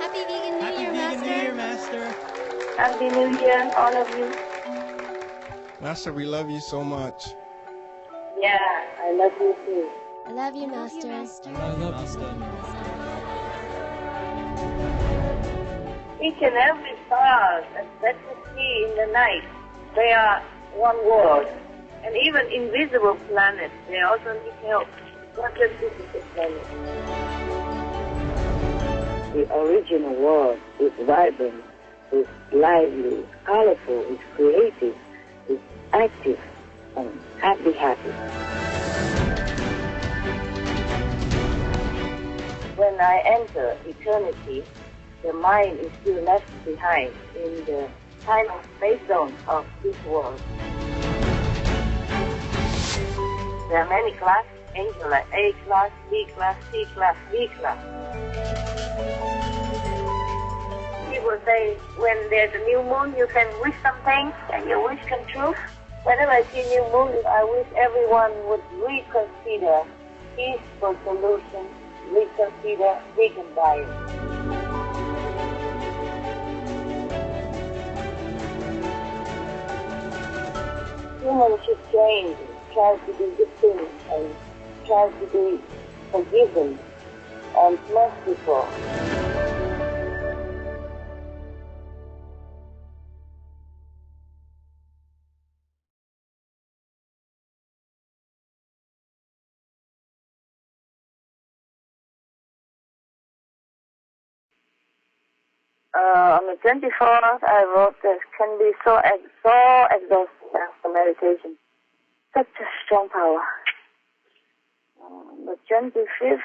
Happy Vegan New Year, Vegan New Year, Master. Happy New Year, all of you. Master, we love you so much. Yeah, I love you too. I love you, Master. I love you, Master. Each and every star that you see in the night, they are one world. And even invisible planets, they also need help. Not just physical planets. The original world is vibrant, is lively, colorful, is creative, is active, and happy. When I enter eternity, the mind is still left behind in the time and space zone of this world. There are many classes, angel like A class, B class, C class, D class. People say when there's a new moon, you can wish something and your wish come true. Whenever I see new moon, I wish everyone would reconsider peaceful solution, reconsider vegan diet. Humans should change, try to do good things, and try to be forgiving and merciful. On the 24th, I wrote that can be so exhausting after meditation. Such a strong power. The 25th,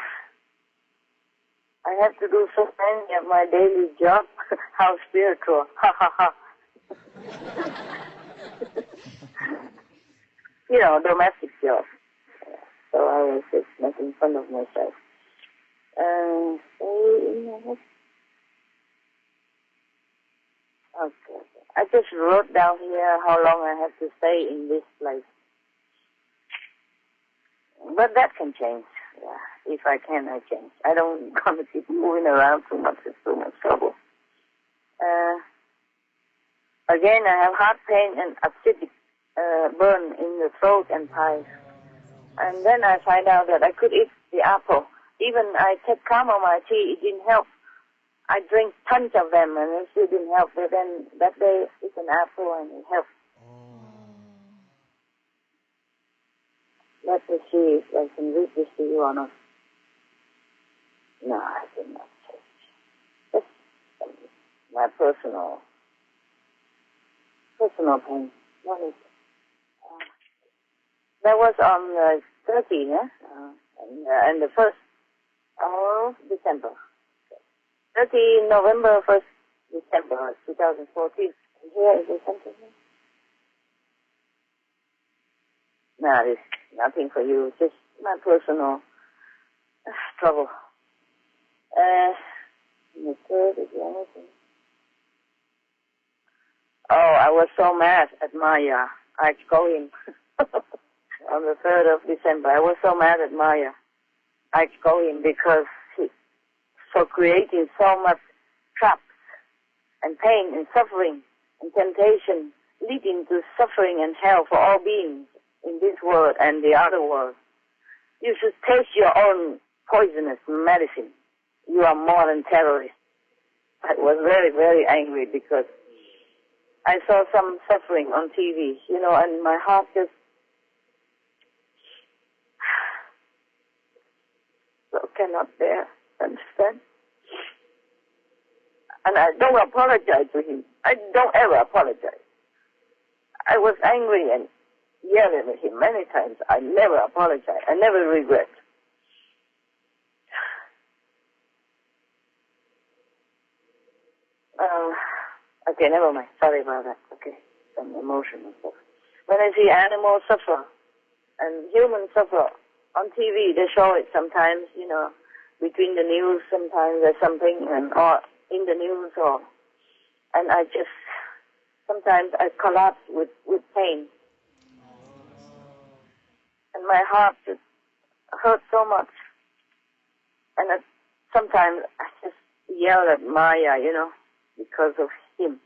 I have to do so many of my daily job. How spiritual. Ha ha ha. You know, domestic job. So I was just making fun of myself. Okay. I just wrote down here how long I have to stay in this place. But that can change. Yeah. If I can, I change. I don't want to keep moving around too much. It's too much trouble. Again, I have heart pain and acidic burn in the throat and thighs. And then I find out that I could eat the apple. Even I take chamomile tea, it didn't help. I drink tons of them and it still didn't help. But then that day, it's an apple and it helped. Let me see if I can read this to you or not. No, I did not change. Just my personal pain. What is it? That was on 30, yeah? And the 1st of December. 30 November, 1st December 2014. Here is the something. No, it's nothing for you. Just my personal trouble. The 3rd is the only thing. Oh, I was so mad at Maya. I called him on the 3rd of December. I was so mad at Maya. I called him because he for creating so much traps and pain and suffering and temptation, leading to suffering and hell for all beings in this world and the other world. You should taste your own poisonous medicine. You are more than terrorists. I was very, very angry because I saw some suffering on TV, you know, and my heart just so cannot bear, understand? And I don't apologize to him. I don't ever apologize. I was angry and yelling at him many times. I never apologize. I never regret. Okay, never mind. Sorry about that. Okay, some emotional stuff. When I see animals suffer and humans suffer on TV, they show it sometimes, you know, between the news. Sometimes there's something, or in the news, and I just sometimes I collapse with pain, and my heart just hurt so much. And sometimes I just yell at Maya, because of him.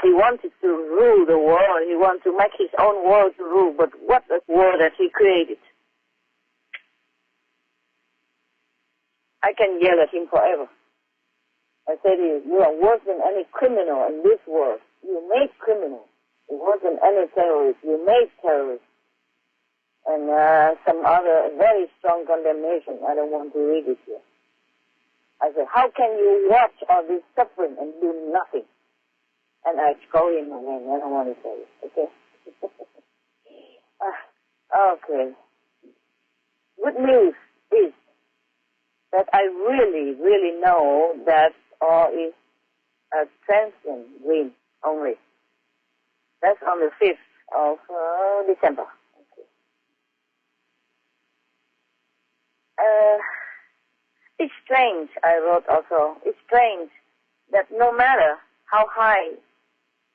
He wanted to rule the world. He wanted to make his own world to rule. But what a world that he created. I can yell at him forever. I say to you, you are worse than any criminal in this world. You made criminals. You're worse than any terrorist. You made terrorists. And some other very strong condemnation. I don't want to read it here. I say, how can you watch all this suffering and do nothing? And I call him again. I don't want to say it. Okay? Okay. Good news is that I really, really know that all is a transient dream only. That's on the 5th of December. Okay. It's strange, I wrote also, it's strange that no matter how high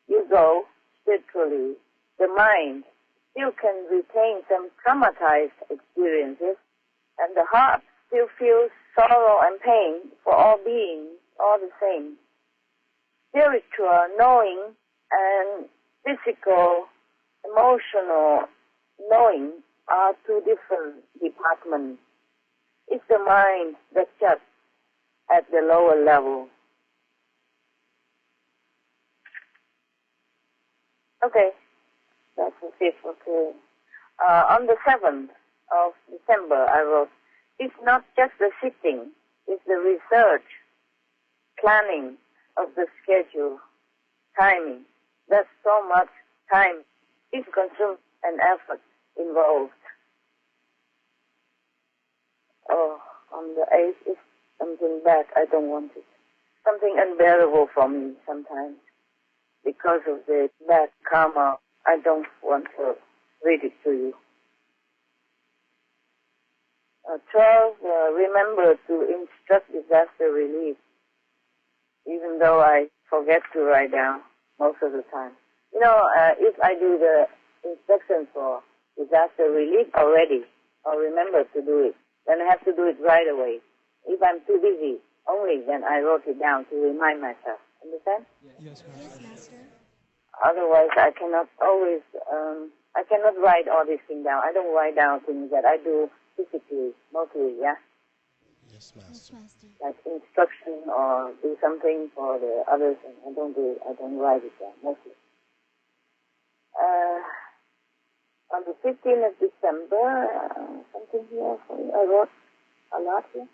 you go spiritually, the mind still can retain some traumatized experiences, and the heart still feels sorrow and pain for all beings, all the same. Spiritual knowing and physical, emotional knowing are two different departments. It's the mind that just at the lower level. Okay, that's the 5th. Okay. On the 7th of December, I wrote, it's not just the sitting, it's the research, planning of the schedule, timing. There's so much time is consumed and effort involved. Oh, on the 8th is something bad. I don't want it. Something unbearable for me sometimes. Because of the bad karma, I don't want to read it to you. 12, remember to instruct disaster relief, even though I forget to write down most of the time. If I do the instructions for disaster relief already, or remember to do it, then I have to do it right away. If I'm too busy, only then I wrote it down to remind myself. Understand? Yes, Master. Yes, Master. Otherwise, I cannot always, I cannot write all these things down. I don't write down things that I do physically, mostly, yeah? Yes, Master. Yes, Master. Like instruction or do something for the others, and I don't do it. I don't write it down, mostly. On the 15th of December, something here for you. I wrote a lot here.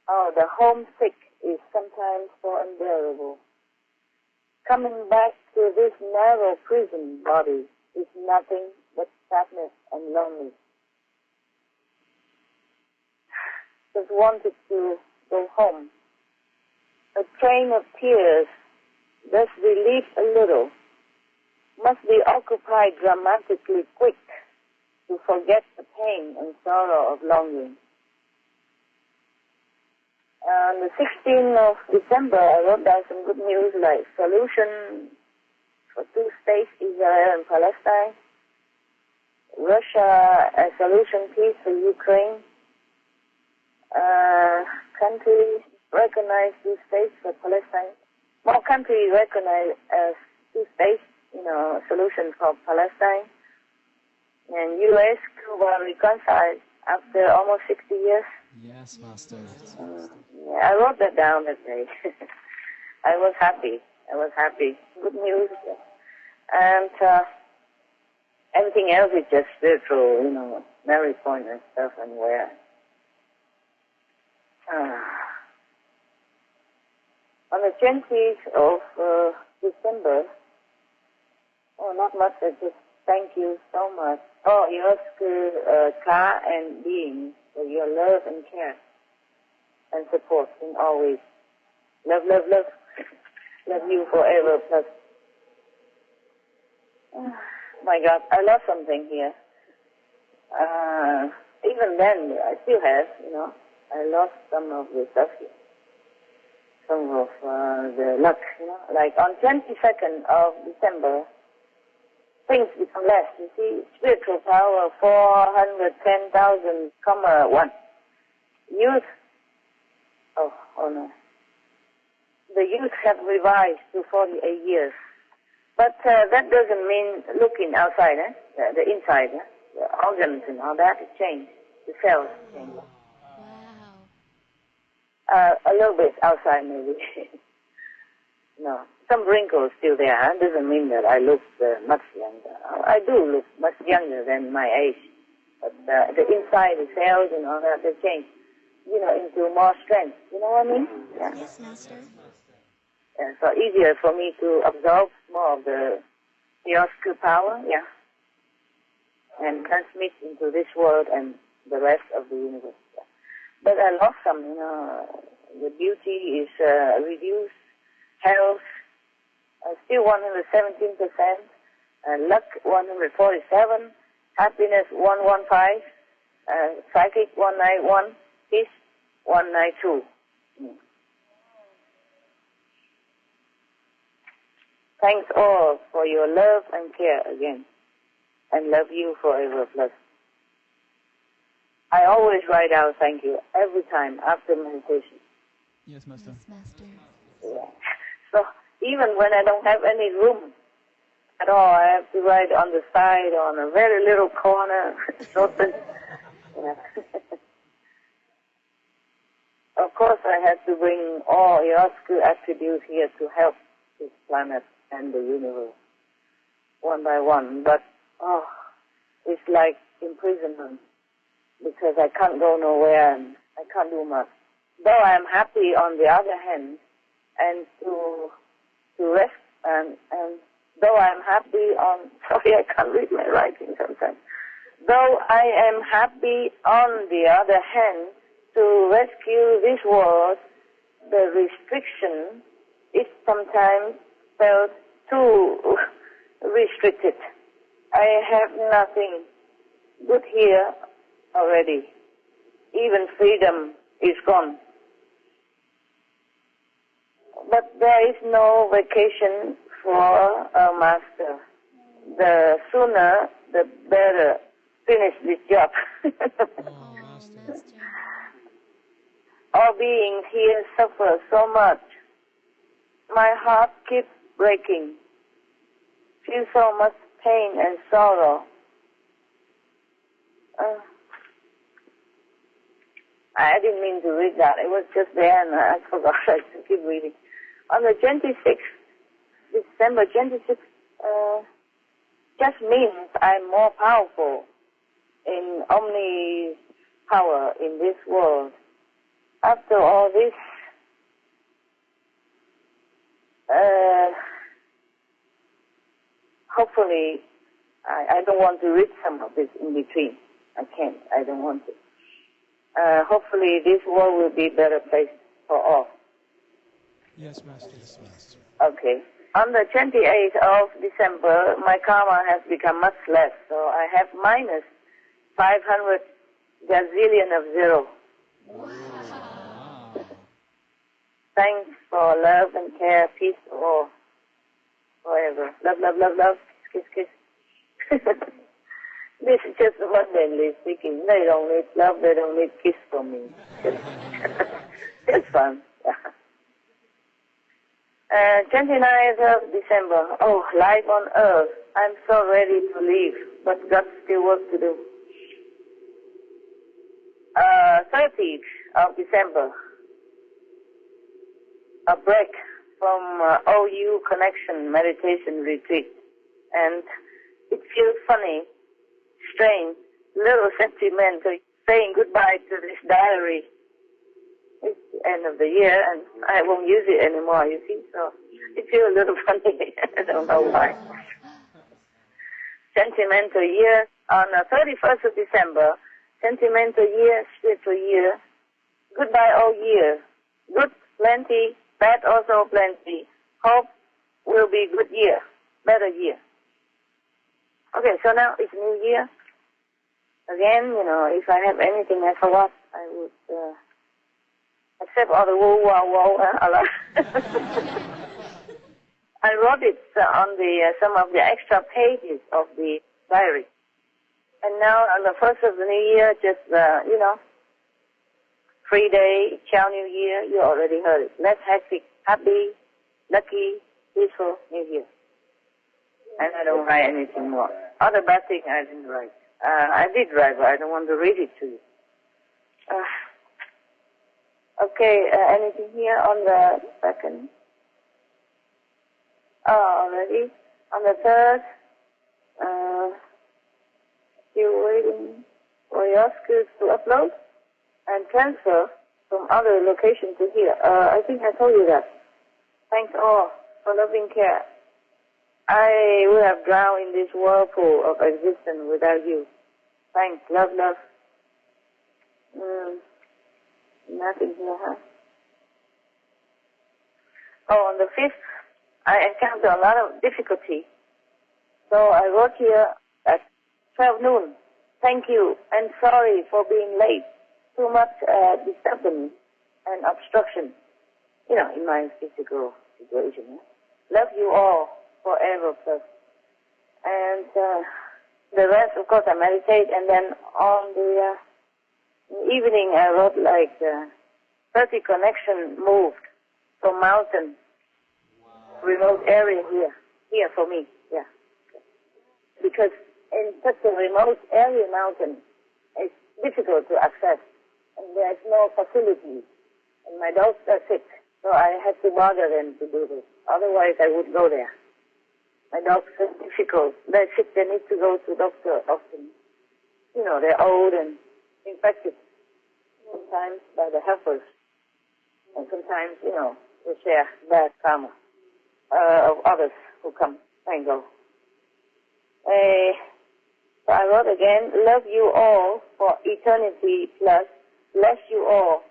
Oh, the homesick is sometimes so unbearable. Coming back to this narrow prison body is nothing but sadness and loneliness. Just wanted to go home. A train of tears, thus relief a little, must be occupied dramatically quick to forget the pain and sorrow of longing. On the 16th of December, I wrote down some good news like solution for 2 states, Israel and Palestine, Russia, a solution peace for Ukraine, countries recognize 2 states for Palestine. More countries recognize 2 states, solution for Palestine. And U.S., Cuba reconciled after almost 60 years. Yes, Master. Yeah, I wrote that down that day. I was happy. Good news. And everything else is just spiritual, marriage point and stuff and where. On the 20th of December, not much, I just thank you so much. Oh, you ask Ka and being for your love and care and support in all ways. Love, love, love. Love you forever, plus. My God, I lost something here. Even then, I still have, I lost some of the stuff here. Some of the luck, Like on 22nd of December, things become less. You see, spiritual power 410,000, 1. Youth, oh no. The youth have revised to 48 years. But that doesn't mean looking outside, the inside, the organs and all that, it changed. The cells changed. Wow. A little bit outside maybe. No, some wrinkles still there. Doesn't mean that I look much younger. I do look much younger than my age. But the inside, the cells and all that, they change, into more strength. You know what I mean? Yeah. Yes, Master. Yeah, so easier for me to absorb more of the Oscar power, and transmit into this world and the rest of the universe. Yeah. But I lost some, the beauty is reduced, health still 117%, luck 147, happiness 115, psychic 191, peace 192. Thanks all for your love and care again, and love you forever plus. I always write out thank you every time after meditation. Yes, Master. Yes, Master. Yeah. So even when I don't have any room at all, I have to write on the side, on a very little corner, something. Yeah. Of course, I have to bring all your good attributes here to help this planet and the universe, one by one. But, it's like imprisonment, because I can't go nowhere and I can't do much. Though I am happy on the other hand, and to rest, and though I am happy on, sorry, I can't read my writing sometimes. Though I am happy on the other hand, to rescue this world, the restriction is sometimes felt too restricted. I have nothing good here already. Even freedom is gone. But there is no vacation for a master. The sooner, the better. Finish this job. Oh, Master. All beings here suffer so much. My heart keeps breaking. Feel so much pain and sorrow. I didn't mean to read that. It was just there and I forgot. I should keep reading. On the 26th, December 26th, just means I'm more powerful in omni power in this world. After all this, hopefully, I don't want to read some of this in between. I can't. I don't want to. Hopefully, this world will be a better place for all. Yes, Master. Yes, Master. Okay. On the 28th of December, my karma has become much less, so I have minus 500 gazillion of zero. Wow. Thanks for love and care, peace to all, forever. Love, love, love, love, kiss, kiss, kiss. This is just mundanely speaking. They don't need love, they don't need kiss from me. It's fun. 29th of December. Oh, life on earth. I'm so ready to leave, but got still work to do. 30th of December. A break from OU Connection Meditation Retreat. And it feels funny, strange, little sentimental, saying goodbye to this diary. It's the end of the year and I won't use it anymore, you see, so it feels a little funny. I don't know why. Sentimental year. On the 31st of December, sentimental year, spiritual year. Goodbye all year. Good, plenty. Bad also plenty. Hope will be good year. Better year. Okay, so now it's New Year. Again, if I have anything I forgot, I would accept all the whoa, wow, wow, a lot. I wrote it on the some of the extra pages of the diary. And now on the 1st of the new year, just, free day, Chow New Year, you already heard it. Less hectic, happy, lucky, peaceful New Year. And I don't write anything more. Other bad thing I didn't write. I did write, but I don't want to read it to you. Okay, anything here on the 2nd? Oh, already. On the 3rd, still waiting for your skills to upload and transfer from other location to here. I think I told you that. Thanks all for loving care. I would have drowned in this whirlpool of existence without you. Thanks. Love, love. Nothing here, huh? Oh, on the 5th, I encountered a lot of difficulty. So I wrote here at 12 noon. Thank you and sorry for being late. Too much disturbance and obstruction, in my physical situation. Love you all forever, plus. And the rest, of course, I meditate. And then on the evening, I wrote like 30 connection moved from mountain, remote area here for me, yeah. Because in such a remote area mountain, it's difficult to access, and there's no facility, and my dogs are sick, so I had to bother them to do this. Otherwise, I would go there. My dogs are difficult. They're sick, they need to go to doctor often. They're old and infected, sometimes by the helpers, and sometimes, they share bad karma of others who come and go. So I wrote again, love you all for eternity plus, bless you all.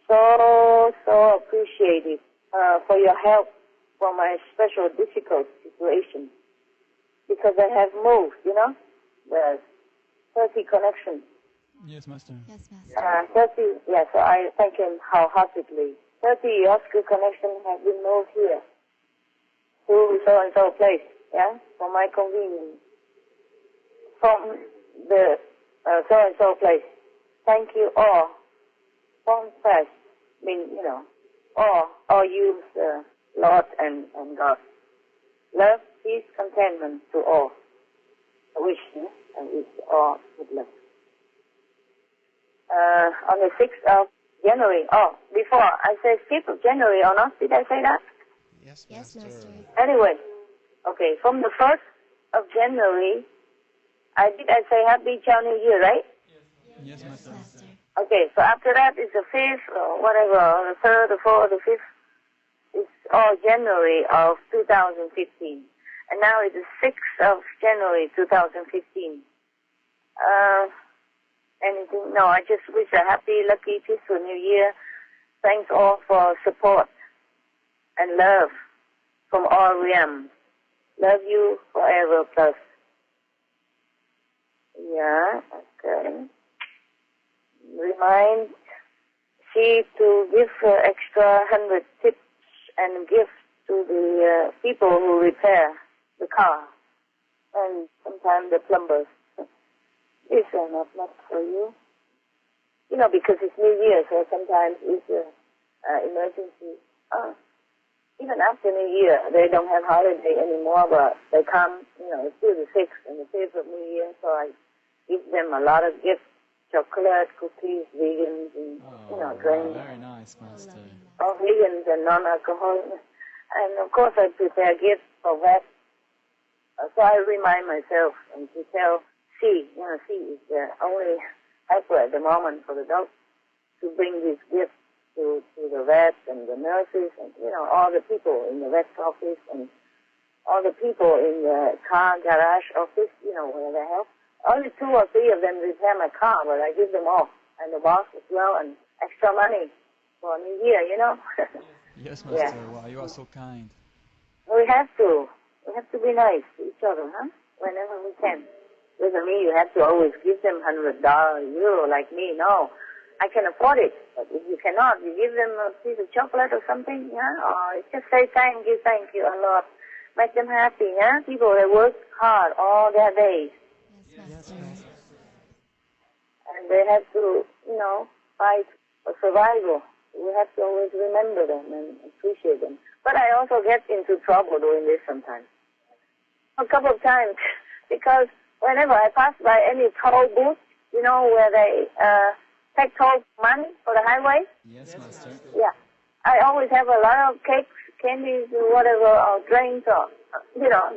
So appreciated for your help for my special difficult situation. Because I have moved, the 30 connections. Yes, Master. Yes, Master. 30, yeah, so I thank him wholeheartedly. 30 Oscar connections have been moved here to so-and-so place, yeah, for my convenience. From the so-and-so place. Thank you all. From first, all you, Lord and God. Love, peace, contentment to all. I wish all good luck. On the 6th of January, before I said 5th of January or not, did I say that? Yes, Yes, Master. Master. Anyway, okay, from the 1st of January, I say Happy Chow New Year, right? Yes, Master. Master. Okay, so after that is the 5th, or whatever, or the 3rd, the 4th, the 5th. It's all January of 2015. And now it is 6th of January 2015. Anything? No, I just wish a happy, lucky, peaceful New Year. Thanks all for support and love from all realms. Love you forever, plus. Yeah, okay. Remind she to give extra 100 tips and gifts to the people who repair the car and sometimes the plumbers. These are not much for you. Because it's New Year, so sometimes it's emergency. Even after New Year, they don't have holiday anymore, but they come, it's still the 6th and the 5th of New Year, so I give them a lot of gifts, chocolate, cookies, vegans, and, drinks. Very nice, Master. All vegans and non-alcoholic. And, of course, I prepare gifts for that. So I remind myself and to tell C, C is the only helper at the moment for the dog, to bring these gifts to the vets and the nurses and, all the people in the vet's office and all the people in the car garage office, where they help. Only 2 or 3 of them repair my car, but I give them all. And the boss as well, and extra money for New Year, Yes, Master. Yeah. Wow, you are so kind. We have to. We have to be nice to each other, huh? Whenever we can. Doesn't mean you have to always give them $100, euro like me. No, I can afford it. But if you cannot, you give them a piece of chocolate or something, yeah? Or just say thank you a lot. make them happy, yeah? People that work hard all their days. Yes, Master. And they have to, fight for survival. We have to always remember them and appreciate them. But I also get into trouble doing this sometimes. A couple of times, because whenever I pass by any toll booth, where they take toll money for the highway. Yes, Master. Yeah. I always have a lot of cakes, candies, whatever, or drinks, or,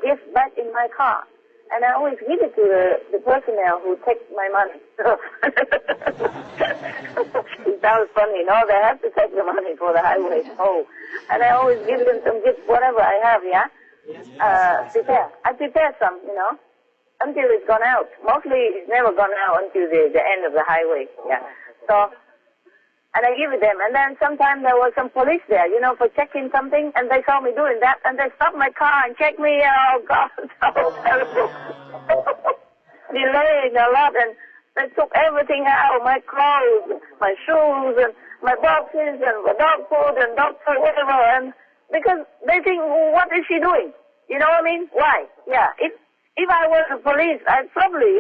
gifts back in my car. And I always give it to the personnel who takes my money. It sounds funny, they have to take the money for the highway toll. And I always give them some gifts, whatever I have, yeah? I prepare some, until it's gone out. Mostly it's never gone out until the end of the highway, yeah. So, and I give it them. And then sometimes there was some police there, for checking something, and they saw me doing that, and they stopped my car and checked me. Oh, God, so terrible. Delaying a lot, and they took everything out, my clothes, my shoes, and my boxes, and dog food, and dog food, whatever, and because they think, what is she doing? You know what I mean? Why? Yeah, if I was the police, I probably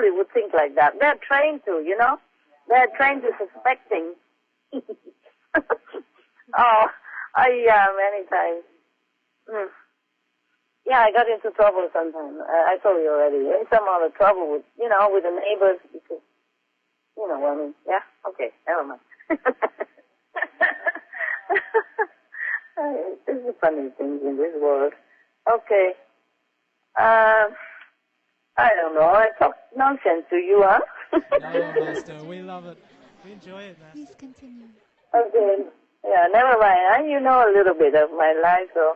would think like that. They're trained to, They're trained to suspecting. Many times. Yeah, I got into trouble sometimes. I told you already. Some other trouble with, with the neighbors because, what I mean. Yeah? Okay, never mind. This is funny things in this world. Okay. I don't know. I talk nonsense to you, huh? No, Master, we love it. We enjoy it, Master. Please continue. Okay. Yeah, never mind. You know a little bit of my life, so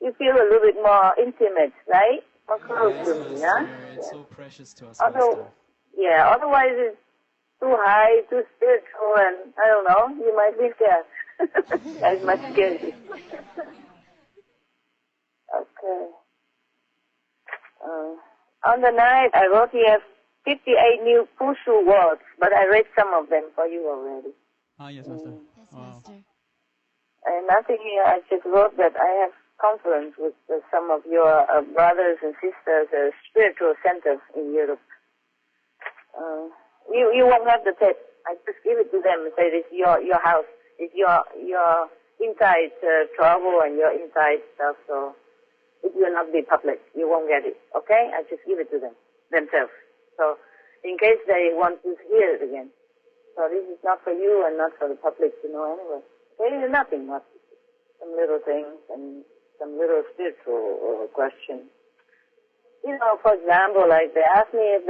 you feel a little bit more intimate, right? More close to me, huh? It's so precious to us, Master. Yeah, otherwise it's too high, too spiritual, and I don't know, you might be scared. That might scare you. Okay. On the night, I wrote here 58 new Pushu words, but I read some of them for you already. Yes, Master. Yes, Master. And nothing here, I just wrote that I have conference with some of your brothers and sisters at a spiritual center in Europe. You won't have the tape. I just give it to them and say, it's your house. It's your inside trouble and your inside stuff, so it will not be public. You won't get it, okay? I just give it to them, themselves. So, in case they want to hear it again. So this is not for you and not for the public to know anyway. There is nothing but some little things and some little spiritual questions. For example, like they asked me if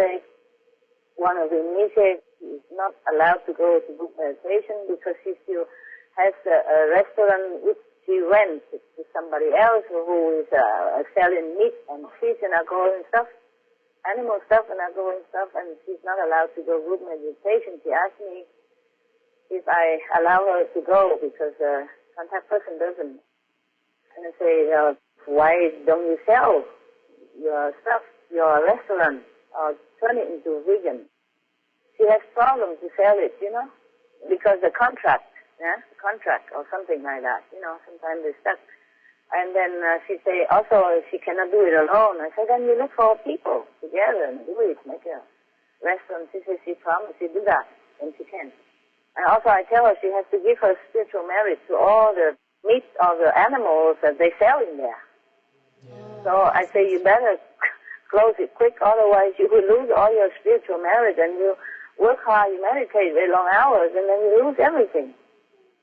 one of the initiates is not allowed to go to group meditation because she still has a restaurant which she rents to somebody else who is selling meat and fish and alcohol and stuff, animal stuff and alcohol and stuff, and she's not allowed to go group meditation. She asked me if I allow her to go because the contact person doesn't. And I say, why don't you sell your stuff, your restaurant, or turn it into vegan? She has problems to sell it, because the contract or something like that, sometimes they're stuck. And then she say, also, she cannot do it alone. I said, then you look for people together and do it, make a restaurant. She says she promised to do that, and she can. And also I tell her she has to give her spiritual merit to all the meat of the animals that they sell in there. So I say, you better close it quick, otherwise you will lose all your spiritual merit, and you work hard, you meditate very long hours, and then you lose everything.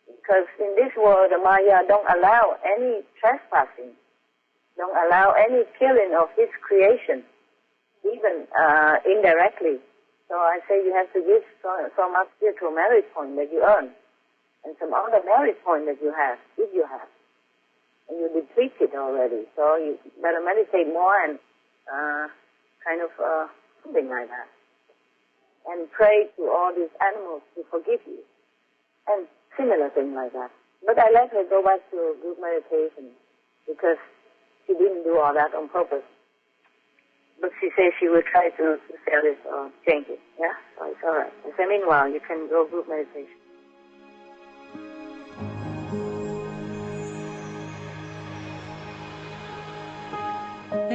Because in this world, the Maya don't allow any trespassing, don't allow any killing of his creation, even indirectly. So I say you have to give so much spiritual merit point that you earn, and some other merit point that you have, if you have. And you deplete it already, so you better meditate more and something like that. And pray to all these animals to forgive you. And similar thing like that. But I let her go back to group meditation because she didn't do all that on purpose. But she says she will try to sell it or change it. Yeah? So it's all right. I said, meanwhile, you can go group meditation.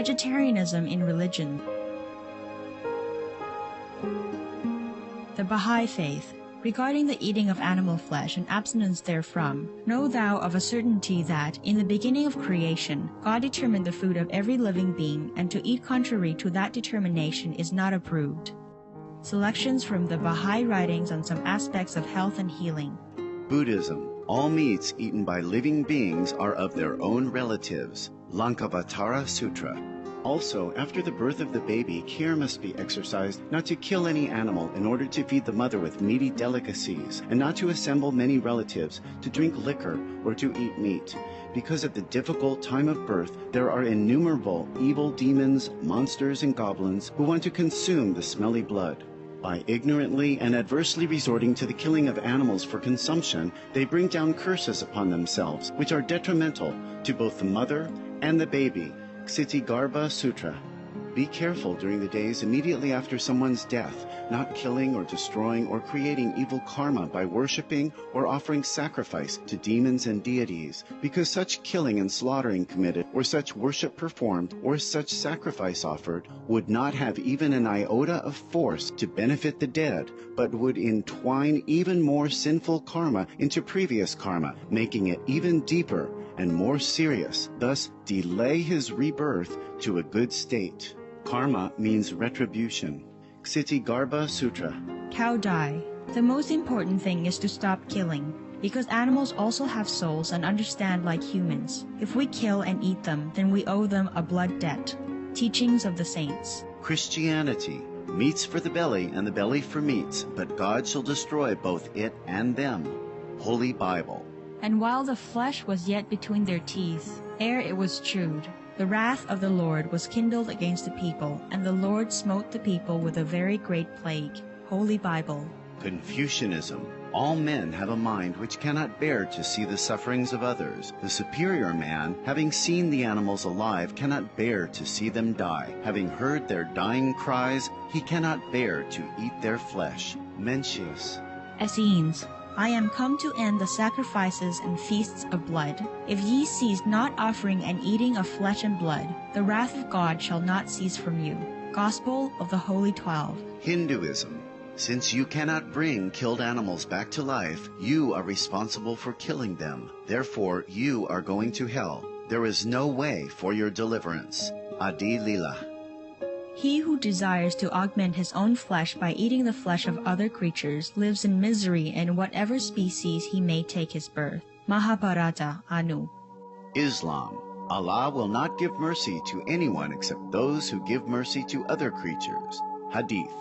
Vegetarianism in religion. The Baha'i Faith. Regarding the eating of animal flesh and abstinence therefrom, know thou of a certainty that, in the beginning of creation, God determined the food of every living being, and to eat contrary to that determination is not approved. Selections from the Baha'i writings on some aspects of health and healing. Buddhism. All meats eaten by living beings are of their own relatives. Lankavatara Sutra. Also, after the birth of the baby, care must be exercised not to kill any animal in order to feed the mother with meaty delicacies, and not to assemble many relatives to drink liquor or to eat meat. Because at the difficult time of birth, there are innumerable evil demons, monsters, and goblins who want to consume the smelly blood. By ignorantly and adversely resorting to the killing of animals for consumption, they bring down curses upon themselves, which are detrimental to both the mother and the baby. Ksitigarbha Sutra. Be careful during the days immediately after someone's death, not killing or destroying or creating evil karma by worshipping or offering sacrifice to demons and deities, because such killing and slaughtering committed, or such worship performed, or such sacrifice offered, would not have even an iota of force to benefit the dead, but would entwine even more sinful karma into previous karma, making it even deeper and more serious, thus delay his rebirth to a good state. Karma means retribution. Ksitigarbha Sutra. Cow die. The most important thing is to stop killing, because animals also have souls and understand like humans. If we kill and eat them, then we owe them a blood debt. Teachings of the Saints. Christianity. Meats for the belly and the belly for meats, but God shall destroy both it and them. Holy Bible. And while the flesh was yet between their teeth, ere it was chewed, the wrath of the Lord was kindled against the people, and the Lord smote the people with a very great plague. Holy Bible. Confucianism. All men have a mind which cannot bear to see the sufferings of others. The superior man, having seen the animals alive, cannot bear to see them die. Having heard their dying cries, he cannot bear to eat their flesh. Mencius. Essenes. I am come to end the sacrifices and feasts of blood. If ye cease not offering and eating of flesh and blood, the wrath of God shall not cease from you. Gospel of the Holy 12. Hinduism. Since you cannot bring killed animals back to life, you are responsible for killing them. Therefore, you are going to hell. There is no way for your deliverance. Adi Lila. He who desires to augment his own flesh by eating the flesh of other creatures lives in misery in whatever species he may take his birth. Mahabharata, Anu. Islam. Allah will not give mercy to anyone except those who give mercy to other creatures. Hadith.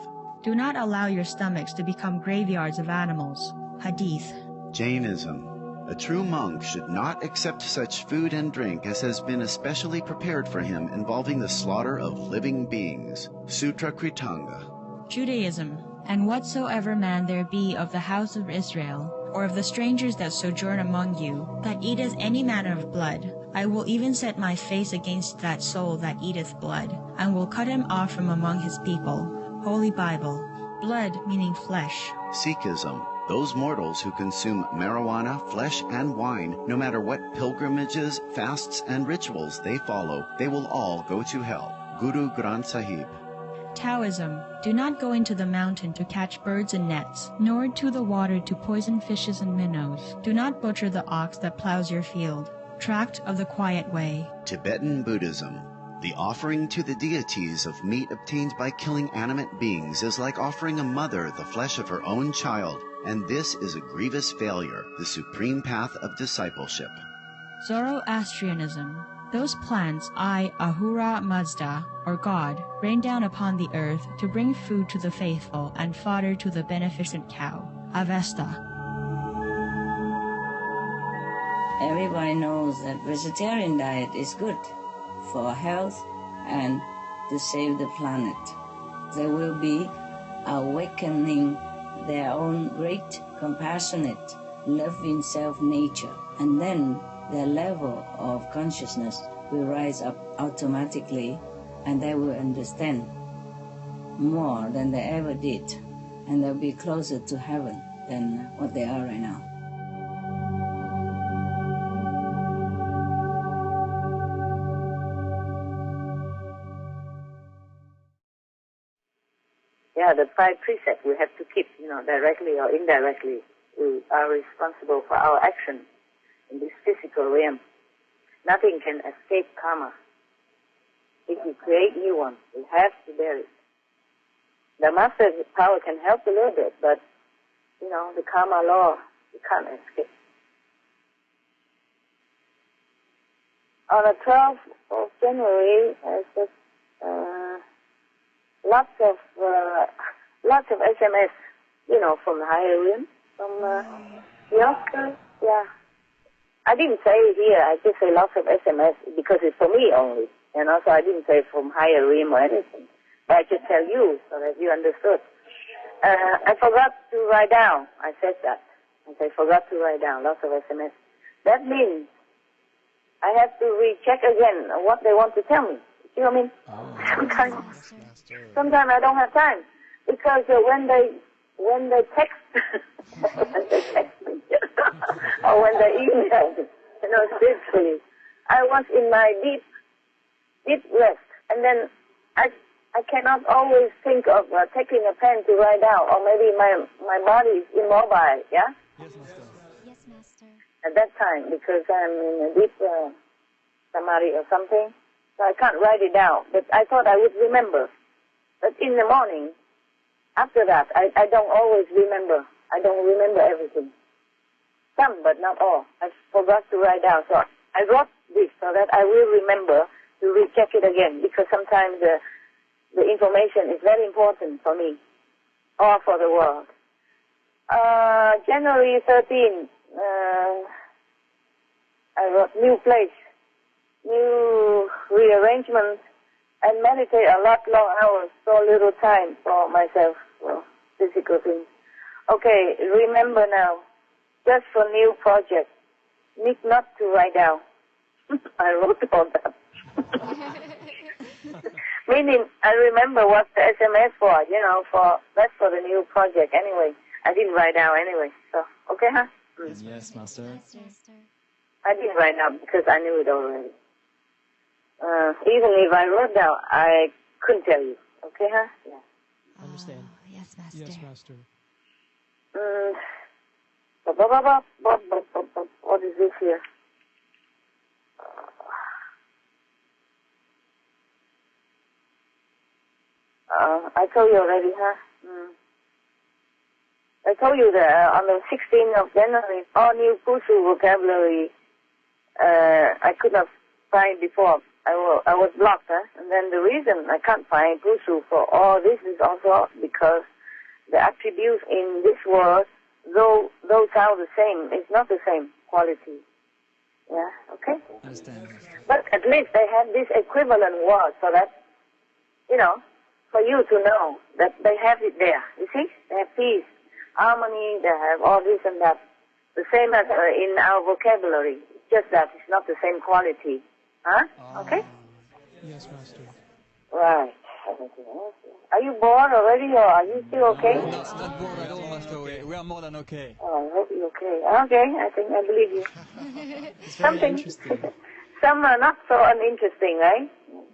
Do not allow your stomachs to become graveyards of animals. Hadith. Jainism. A true monk should not accept such food and drink as has been especially prepared for him involving the slaughter of living beings. Sutra Kritanga. Judaism. And whatsoever man there be of the house of Israel, or of the strangers that sojourn among you, that eateth any manner of blood, I will even set my face against that soul that eateth blood, and will cut him off from among his people. Holy Bible. Blood meaning flesh. Sikhism. Those mortals who consume marijuana, flesh, and wine, no matter what pilgrimages, fasts, and rituals they follow, they will all go to hell. Guru Granth Sahib. Taoism. Do not go into the mountain to catch birds and nets, nor to the water to poison fishes and minnows. Do not butcher the ox that plows your field. Tract of the Quiet Way. Tibetan Buddhism. The offering to the deities of meat obtained by killing animate beings is like offering a mother the flesh of her own child, and this is a grievous failure, the supreme path of discipleship. Zoroastrianism. Those plants I, Ahura Mazda, or God, rain down upon the earth to bring food to the faithful and fodder to the beneficent cow. Avesta. Everybody knows that vegetarian diet is good for health and to save the planet. They will be awakening their own great, compassionate, loving self-nature, and then their level of consciousness will rise up automatically, and they will understand more than they ever did, and they'll be closer to heaven than what they are right now. the 5 precepts we have to keep, directly or indirectly. We are responsible for our action in this physical realm. Nothing can escape karma. If we create new one, we have to bear it. The master's power can help a little bit, but, the karma law, you can't escape. On the 12th of January, I said, lots of SMS, from the higher realm, from the Oscar, yeah. I didn't say it here, I just say lots of SMS because it's for me only. And also I didn't say from higher realm or anything. But I just tell you so that you understood. I forgot to write down. I said that. I forgot to write down lots of SMS. That means I have to recheck again what they want to tell me. You know what I mean? Sometimes I don't have time because when they text, me, or when they email me, spiritually, I was in my deep rest, and then I cannot always think of taking a pen to write down, or maybe my body is immobile, yeah? Yes, Master. Yes, Master. At that time, because I'm in a deep samadhi or something, so I can't write it down. But I thought I would remember. But in the morning, after that, I don't always remember. I don't remember everything. Some, but not all. I forgot to write down. So I wrote this so that I will remember to recheck it again, because sometimes the information is very important for me or for the world. January 13, I wrote new place, new rearrangement, and meditate a lot long hours, so little time for myself, for physical things. Okay, remember now, just for new project, need not to write down. I wrote all that. Meaning, I remember what the SMS for, that's for the new project anyway. I didn't write down anyway, so, okay, huh? Yes, Master. Yes, Master. I didn't write down because I knew it already. Even if I wrote down, I couldn't tell you, okay, huh? Yeah. Understand. Yes, Master. Yes, Master. What is this here? I told you already, huh? I told you that on the 16th of January, all new Pusu vocabulary I could not find before. I was blocked, huh? And then the reason I can't find Pusu for all this is also because the attributes in this word, though those are the same, it's not the same quality. Yeah, okay? Understand. But at least they have this equivalent word so that, for you to know that they have it there. You see? They have peace, harmony, they have all this and that. The same as in our vocabulary. Just that it's not the same quality. Huh? Okay? Yes, Master. Right. Are you bored already, or are you still okay? Not bored at all, Master. We are more than okay. Oh, I hope you're okay. Okay, I think I believe you. It's very Something. interesting. Some are not so uninteresting, right?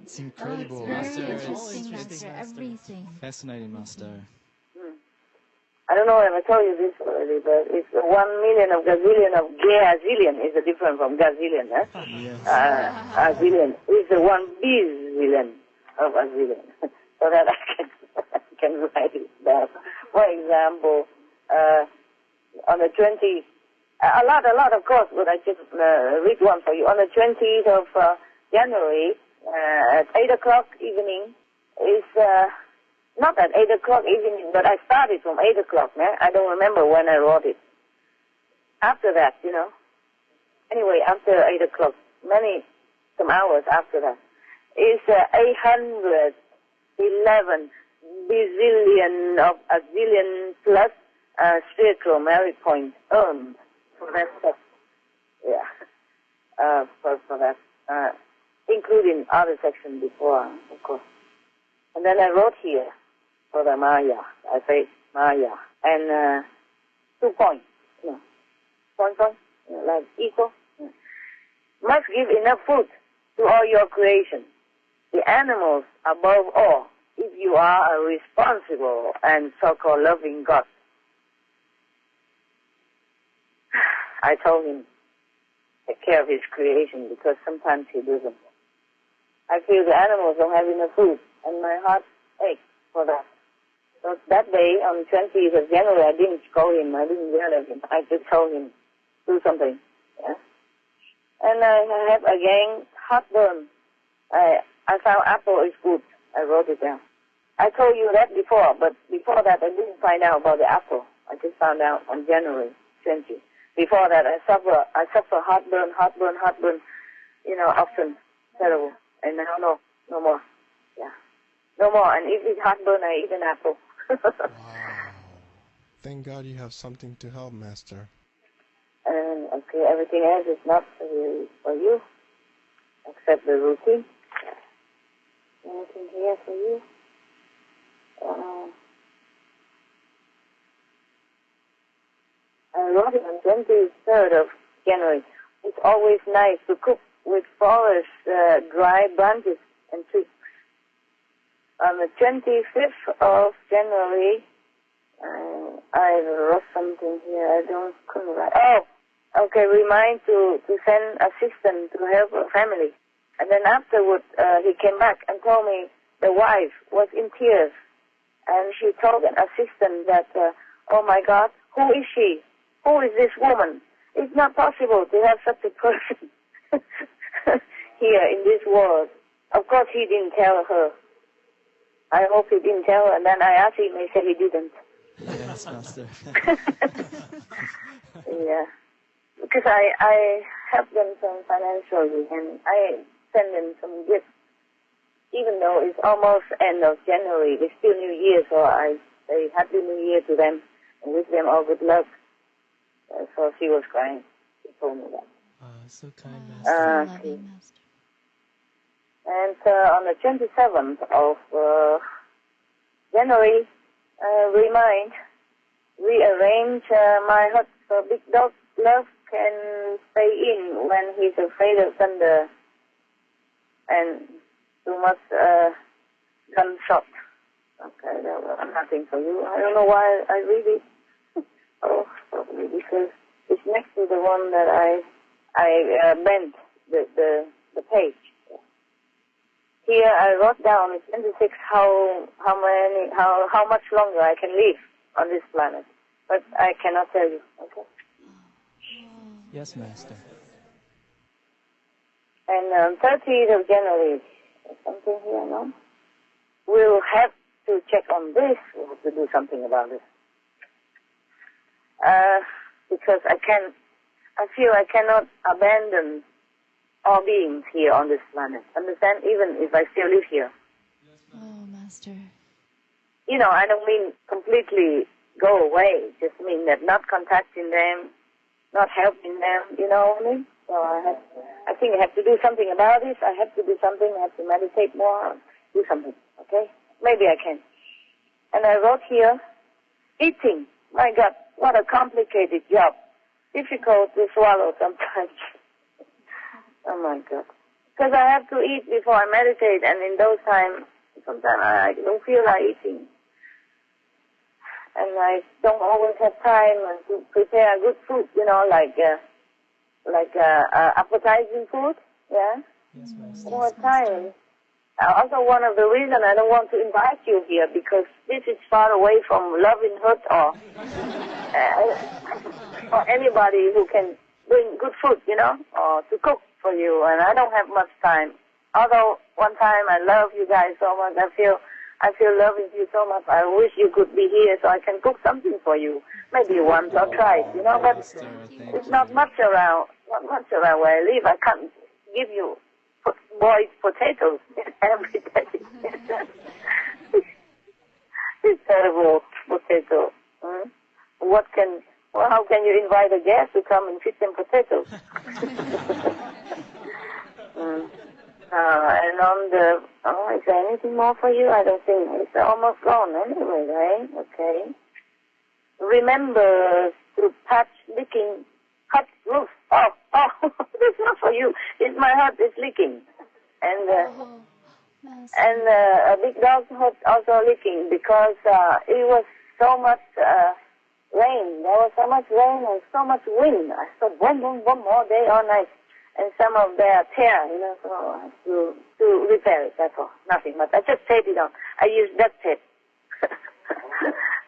It's incredible, Very Master. interesting, Interesting, Master. Master. Everything. Fascinating, Master. I don't know if I told you this already, but it's 1 million of gazillion of gazillion is different from gazillion, huh? Yes. Azillion is the 1 bazillion of a zillion, so that I can write it down. For example, on the 20th, a lot of course, but I just read one for you. On the 20th of January, at 8 o'clock evening, is not at 8 o'clock evening, but I started from 8 o'clock, man. I don't remember when I wrote it. After that, Anyway, after 8 o'clock, some hours after that, is 811 bazillion of a zillion plus spiritual merit points earned for that stuff. Yeah. For that, including other sections before, of course. And then I wrote here for the Maya. I say Maya. And 2 points. Point, like equal. Must give enough food to all your creation. The animals above all if you are a responsible and so-called loving God, I told him, take care of his creation, because sometimes he doesn't. I feel the animals don't have enough food, and my heart aches for that. So that day, on 20th of January, I didn't scold him, I didn't yell at him, I just told him, do something. Yeah? And I have again heartburn. I found apple is good. I wrote it down. I told you that before, but before that I didn't find out about the apple. I just found out on January 20. Before that I suffer heartburn, often, terrible. And now no more. Yeah. No more. And if it's heartburn, I eat an apple. Wow. Thank God you have something to help, Master. Okay, everything else is not for you, except the routine. Anything here for you? I wrote it on 23rd of January. It's always nice to cook with forest, dry branches and twigs. On the 25th of January, I wrote something here. I couldn't write. Oh, okay. Remind to send assistant to help a family. And then afterward, he came back and told me the wife was in tears, and she told an assistant that, oh my God, who is she? Who is this woman? It's not possible to have such a person here in this world. Of course, he didn't tell her. I hope he didn't tell her. And then I asked him, he said he didn't. Yes, Master. Yeah. Because I help them some financially, and I send them some gifts. Even though it's almost end of January, it's still New Year, so I say Happy New Year to them and wish them all good luck. So she was crying. She told me that. So kind, Master. Loving, Master. And on the 27th of January, rearrange my hut so Big Dog Love can stay in when he's afraid of thunder and too much gunshot. Okay, that was nothing for you. I don't know why I read it. Oh, probably because it's next to the one that I bent the page. Here I wrote down in 26 how much longer I can live on this planet, but I cannot tell you. Okay. Yes, Master. And 30th of January, something here, no? We'll have to check on this. We'll have to do something about this. Because I feel I cannot abandon all beings here on this planet. Understand? Even if I still live here. Oh, Master. You know, I don't mean completely go away. Just mean that not contacting them, not helping them. You know what I mean? So I think I have to do something about this. I have to do something. I have to meditate more. Do something. Okay? Maybe I can. And I wrote here, eating. My God, what a complicated job. Difficult to swallow sometimes. Oh my God. Because I have to eat before I meditate, and in those times, sometimes I don't feel like eating. And I don't always have time to prepare good food, you know, like appetizing food, yeah? Yes, Master. I don't have time. Also, one of the reasons I don't want to invite you here, because this is far away from loving hut or anybody who can bring good food, you know, or to cook for you, and I don't have much time. Although one time I love you guys so much, I feel loving you so much. I wish you could be here so I can cook something for you. Maybe once or twice, you know, but it's not much around where I live. I can't give you boiled potatoes every day. It's terrible potato. How can you invite a guest to come and feed them potatoes? And on the, is there anything more for you? I don't think. It's almost gone anyway, right? Okay. Remember to touch leaking hot roof. Oh, that's not for you. My heart is leaking. And And a big dog was also leaking because it was so much rain. There was so much rain and so much wind. I saw boom, boom, boom all day, all night. And some of their tear, so I have to repair it, that's all. Nothing, but I just taped it on. I used duct tape.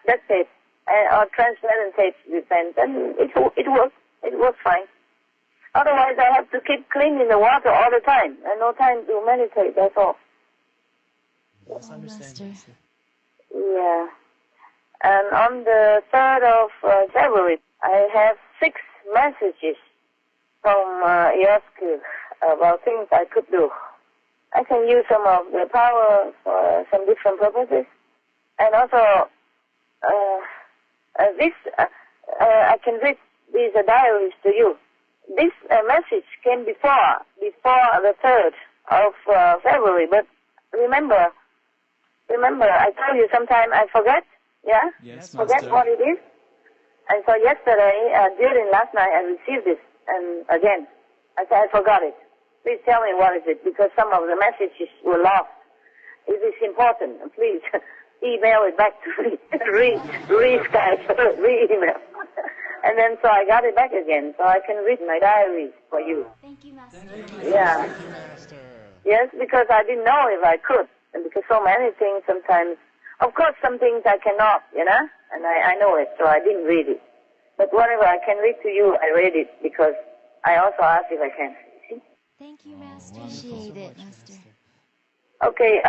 Duct tape. Or transparent tape depends. And it works. It works fine. Otherwise, I have to keep cleaning the water all the time. And no time to meditate, that's all. Yes, understand, Master. Yeah. And on the 3rd of February, I have 6 messages from your school about things I could do. I can use some of the power for some different purposes. And also, I can read these diaries to you. This message came before the 3rd of February, but remember, I told you sometime I forget, yeah? Yes, forget Master. what it is. And so yesterday, during last night, I received this, and again, I said, I forgot it. Please tell me what is it, because some of the messages were lost. It is important, please email it back to me, re-Skype, re-email. And then so I got it back again, so I can read my diaries for you. Thank you, Master. Yeah. Thank you, Master. Yes, because I didn't know if I could, and because so many things sometimes, of course some things I cannot, and I know it, so I didn't read it. But whatever I can read to you, I read it, because I also asked if I can. See? Thank you, Master. Appreciate it, Master. Okay,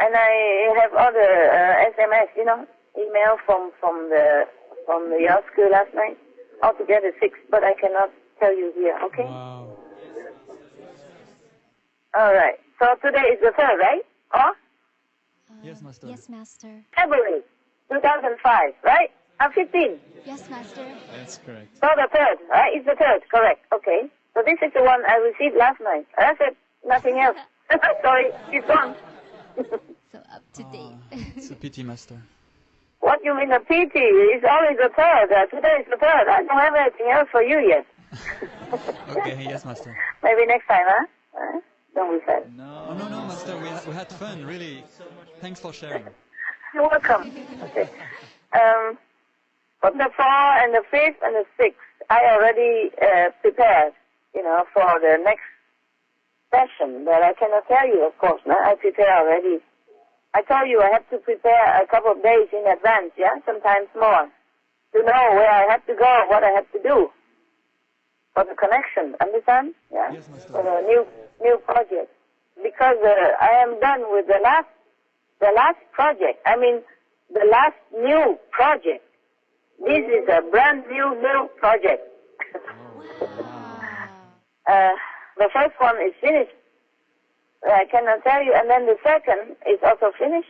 and I have other SMS, email from the your school last night. Altogether 6, but I cannot tell you here, okay? Wow. All right. So today is the 3rd, right? Or? Yes, Master. Yes, Master. February 2005, right? 15. Yes, Master. That's correct. So the 3rd, right? It's the 3rd, correct. Okay. So this is the one I received last night. I said nothing else. Sorry, it's gone. So up to date. It's a pity, Master. What you mean a pity? It's always the 3rd. Today is the 3rd. I don't have anything else for you yet. Okay, yes, Master. Maybe next time, huh? Don't be sad. No, Master. We had fun, really. Thanks for sharing. You're welcome. Okay. From the 4th and the 5th and the 6th, I already prepared, for the next session. But I cannot tell you, of course. No? I prepare already. I told you I have to prepare a couple of days in advance, yeah? Sometimes more. To know where I have to go, what I have to do. For the connection, understand? Yeah? Yes, Master. For the new project. Because I am done with the last project. I mean, the last new project. This is a brand new project. The first one is finished. I cannot tell you. And then the second is also finished,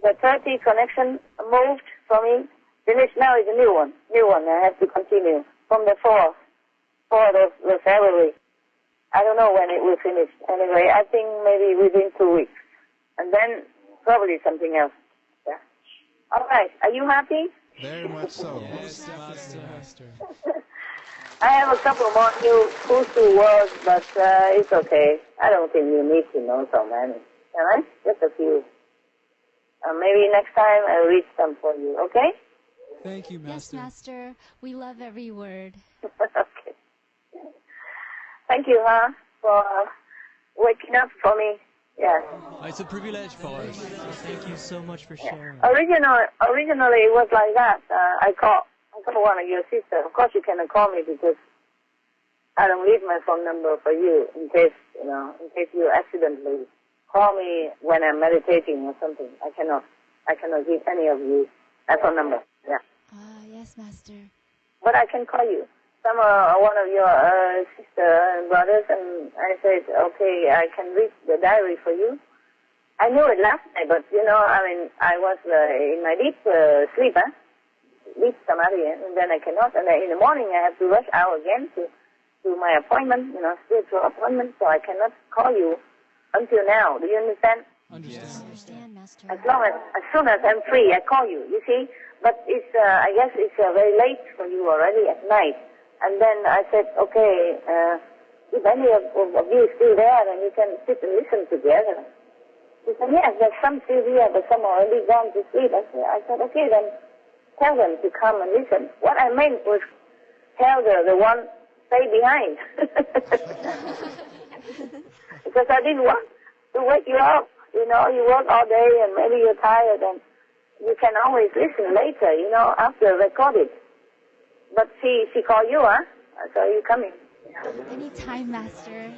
The 30 connection moved for me. Finished now is a new one. I have to continue from the 4th of February. I don't know when it will finish. Anyway, I think maybe within 2 weeks. And then probably something else. Yeah. All right. Are you happy? Very much so. Yes, Master. I have a couple more new Kusu words, but it's okay. I don't think you need to know so many. All right? Just a few. Maybe next time I'll read some for you, okay? Thank you, Yes, Master. Master. We love every word. Okay. Thank you, for waking up for me. Yeah. It's a privilege for us. Thank you so much for sharing. Originally it was like that. I called one of your sisters. Of course you cannot call me because I don't leave my phone number for you in case you accidentally call me when I'm meditating or something. I cannot give any of you a phone number. Yeah. Yes, Master. But I can call you. Some one of your sister and brothers, and I said, okay, I can read the diary for you. I knew it last night, but I was in my deep sleep, deep samadhi, and then I cannot. And then in the morning I have to rush out again to my appointment, spiritual appointment, so I cannot call you until now. Do you understand? Understand, Master. As soon as I'm free, I call you. You see, but it's I guess it's very late for you already at night. And then I said, okay, if any of you is still there, then you can sit and listen together. He said, yes, there's some still here, but some are already gone to sleep. I said, okay, then tell them to come and listen. What I meant was tell the one stay behind. Because I didn't want to wake you up. You know, you work all day and maybe you're tired, and you can always listen later, you know, after recorded. But she called you, huh? So you coming. Anytime, Master.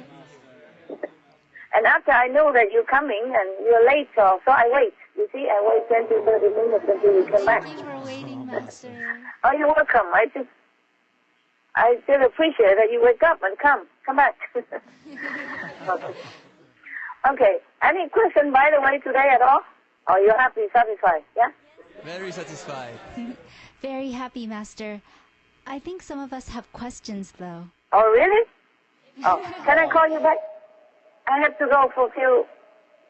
And after I know that you're coming and you're late, so I wait. You see, I wait 20, 30 minutes until you come back. Thank you for waiting, Master. Oh, you're welcome. I still appreciate that you wake up and come back. Okay. Any question, by the way, today at all? Or you're happy, satisfied? Yeah. Very satisfied. Very happy, Master. I think some of us have questions, though. Oh, really? Oh, can I call you back? I have to go for a few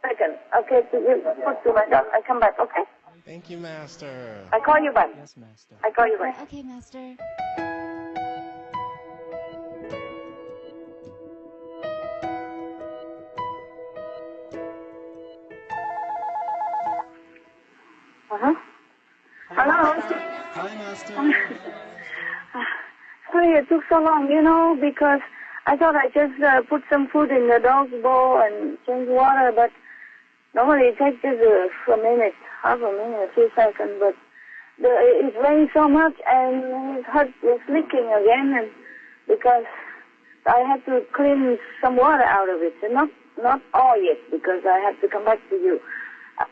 seconds. Okay, to put to my dog. I come back, okay? Thank you, Master. I call you back. Yes, Master. I call you back. Okay, Master. Uh-huh. Hello? Hi, Master. Sorry it took so long, you know, because I thought I just put some food in the dog's bowl and change water, but normally it takes just a minute, half a minute, a few seconds, but it rained so much and his heart was leaking again, and because I had to clean some water out of it, and not all yet, because I have to come back to you.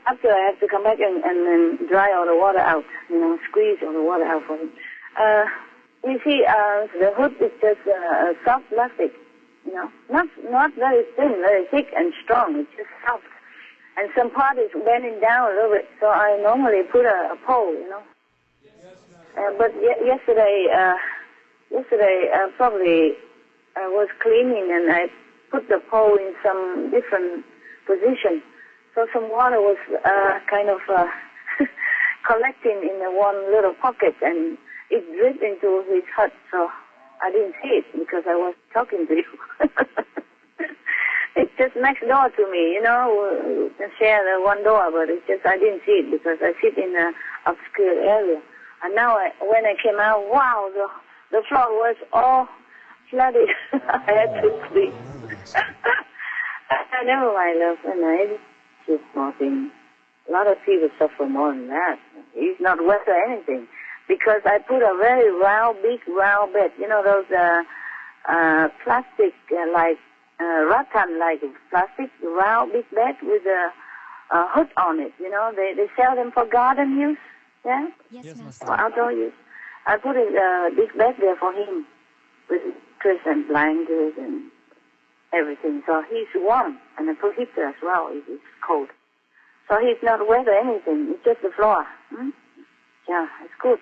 After I have to come back and dry all the water out, you know, squeeze all the water out for him. You see, the hood is just soft plastic, you know, not very thin, very thick and strong. It's just soft, and some part is bending down a little bit. So I normally put a pole, you know. But yesterday probably I was cleaning and I put the pole in some different position. So some water was kind of collecting in the one little pocket, and it dripped into his hut, so I didn't see it because I was talking to you. It's just next door to me, you know, we share the one door, but it's just I didn't see it because I sit in an obscure area. And now when I came out, wow, the floor was all flooded. I had to clean. Never mind, love, and just small thing. A lot of people suffer more than that. It's not worth anything. Because I put a very big round bed. You know those plastic, like rattan-like plastic round big bed with a hood on it. You know, they sell them for garden use. Yeah? Yes, Master. For outdoor use. I put a big bed there for him with mattress and blankets and everything. So he's warm. And I put heater as well if it's cold. So he's not wet or anything. It's just the floor. Hmm? Yeah, it's good.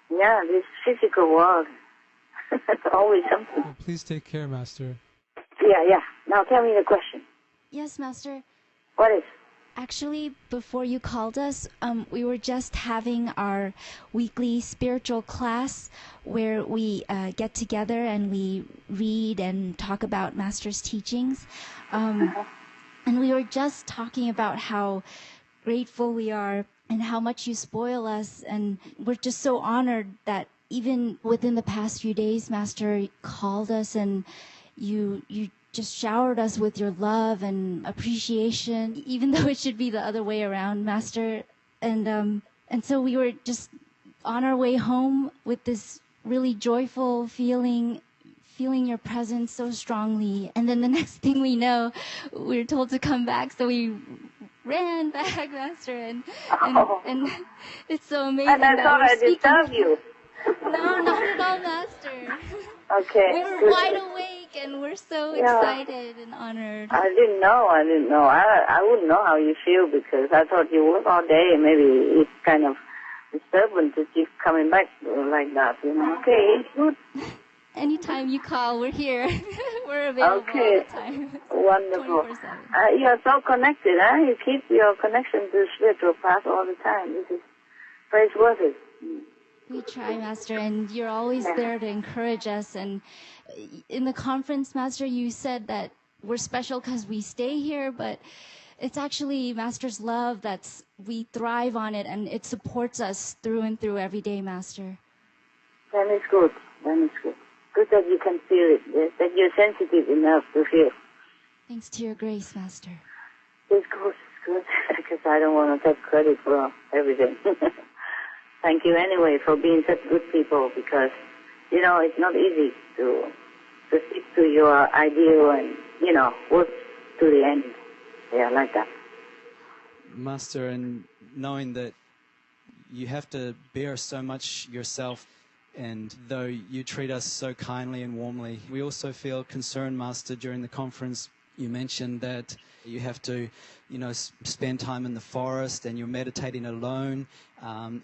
Yeah, this physical world. Always something. Well, please take care, Master. Yeah. Now tell me the question. Yes, Master. What is? Actually, before you called us, we were just having our weekly spiritual class where we get together and we read and talk about Master's teachings. And we were just talking about how grateful we are and how much you spoil us. And we're just so honored that even within the past few days, Master called us and you just showered us with your love and appreciation, even though it should be the other way around, Master. And so we were just on our way home with this really joyful feeling your presence so strongly. And then the next thing we know, we were told to come back, so we ran back, Master, and it's so amazing. And I thought I disturbed you. No, not at all, Master. Okay. We were wide awake and we're so excited and honored. I didn't know. I wouldn't know how you feel because I thought you work all day and maybe it's kind of disturbing to keep coming back like that, you know. Okay, it's good. Anytime you call, we're here. We're available all the time. Wonderful. 24/7. You are so connected, huh? You keep your connection to the spiritual path all the time. This is praiseworthy. We try, Master, and you're always there to encourage us. And in the conference, Master, you said that we're special because we stay here, but it's actually Master's love we thrive on it, and it supports us through and through every day, Master. Then it's good. Then it's good. Good that you can feel it, that you're sensitive enough to feel. Thanks to your grace, Master. It's good, because I don't want to take credit for everything. Thank you anyway for being such good people, because, it's not easy to stick to your ideal and, work to the end. Yeah, like that. Master, and knowing that you have to bear so much yourself, and though you treat us so kindly and warmly, we also feel concerned, Master. During the conference, you mentioned that you have to, spend time in the forest and you're meditating alone,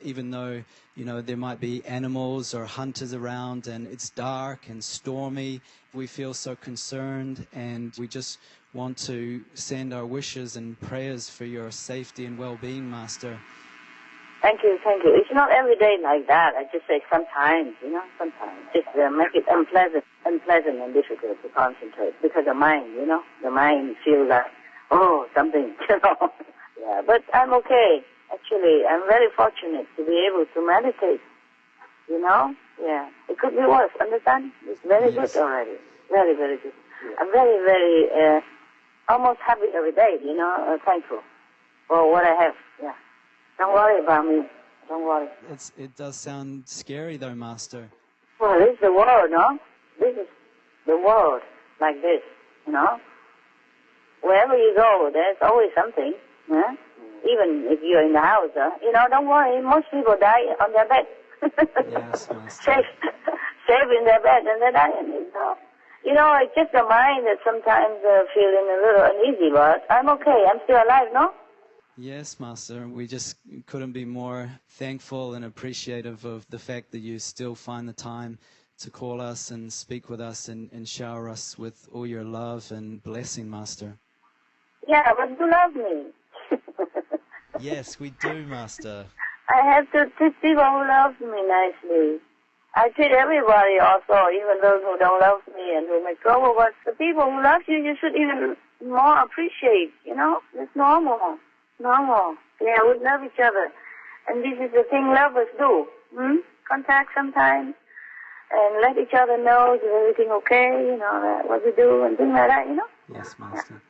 even though, there might be animals or hunters around and it's dark and stormy. We feel so concerned, and we just want to send our wishes and prayers for your safety and well-being, Master. Thank you. It's not every day like that. I just say sometimes, sometimes. Just make it unpleasant and difficult to concentrate, because the mind, the mind feels like, something, Yeah, but I'm okay. Actually, I'm very fortunate to be able to meditate, Yeah, it could be worse, understand? It's very good already. Very, very good. I'm very, very, almost happy every day, thankful for what I have, yeah. Don't worry about me. Don't worry. It does sound scary, though, Master. Well, this is the world, no? This is the world like this, Wherever you go, there's always something, yeah? Even if you're in the house, don't worry. Most people die on their bed. Yes, Master. Safe in their bed, and they're dying. It's just the mind that sometimes feeling a little uneasy, but I'm okay. I'm still alive, no? Yes, Master. We just couldn't be more thankful and appreciative of the fact that you still find the time to call us and speak with us and shower us with all your love and blessing, Master. Yeah, but you love me. Yes, we do, Master. I have to treat people who love me nicely. I treat everybody also, even those who don't love me and who make trouble. But the people who love you, you should even more appreciate, It's normal. Normal. Yeah, we love each other. And this is the thing lovers do. Contact sometimes and let each other know is everything okay, what we do and things like that, Yes, Master.